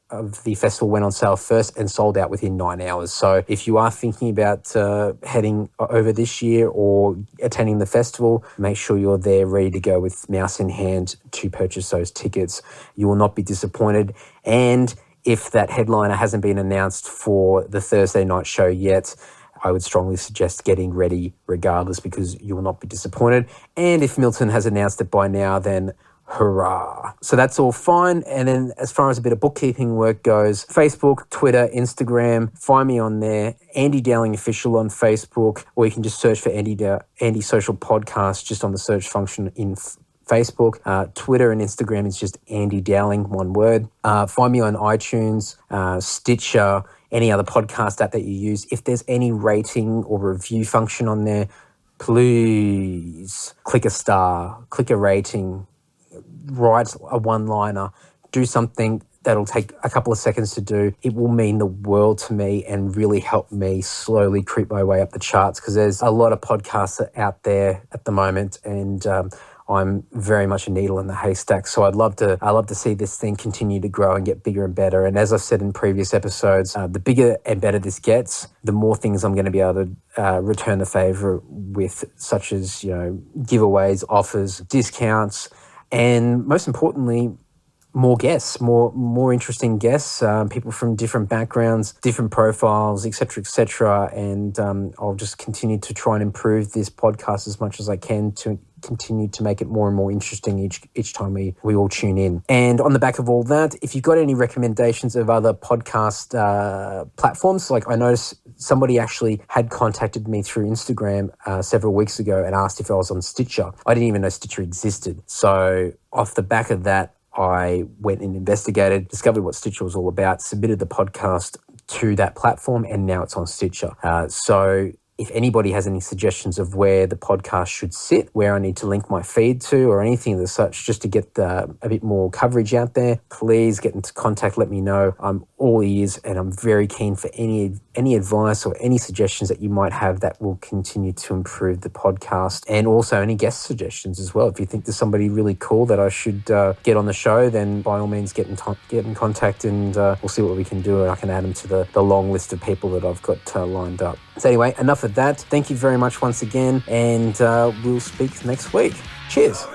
[SPEAKER 1] festival went on sale first and sold out within 9 hours. So if you are thinking about heading over this year or attending the festival, make sure you're there ready to go with mouse in hand to purchase those tickets. You will not be disappointed. And if that headliner hasn't been announced for the Thursday night show yet, I would strongly suggest getting ready regardless, because you will not be disappointed. And if Milton has announced it by now, then hurrah. So that's all fine. And then as far as a bit of bookkeeping work goes, Facebook, Twitter, Instagram, find me on there, Andy Dowling Official on Facebook, or you can just search for Andy Social Podcast just on the search function in Facebook. Twitter and Instagram is just Andy Dowling, one word. Find me on iTunes, Stitcher, any other podcast app that you use. If there's any rating or review function on there, please click a star, click a rating, write a one-liner, do something that'll take a couple of seconds to do. It will mean the world to me and really help me slowly creep my way up the charts, because there's a lot of podcasts out there at the moment, and I'm very much a needle in the haystack. So I'd love to see this thing continue to grow and get bigger and better. And as I've said in previous episodes, the bigger and better this gets, the more things I'm going to be able to return the favor with, such as, giveaways, offers, discounts, and most importantly, more guests, more interesting guests, people from different backgrounds, different profiles, etc., and I'll just continue to try and improve this podcast as much as I can to continue to make it more and more interesting each time we all tune in. And on the back of all that, if you've got any recommendations of other podcast platforms, like I noticed somebody actually had contacted me through Instagram several weeks ago and asked if I was on Stitcher. I didn't even know Stitcher existed. So off the back of that, I went and investigated, discovered what Stitcher was all about, submitted the podcast to that platform, and now it's on Stitcher. So if anybody has any suggestions of where the podcast should sit, where I need to link my feed to or anything of the such, just to get a bit more coverage out there, please get into contact, let me know. I'm all ears, and I'm very keen for any advice or any suggestions that you might have that will continue to improve the podcast, and also any guest suggestions as well. If you think there's somebody really cool that I should get on the show, then by all means get in contact, and we'll see what we can do, and I can add them to the long list of people that I've got lined up. So anyway, enough of that. Thank you very much once again, and we'll speak next week. Cheers.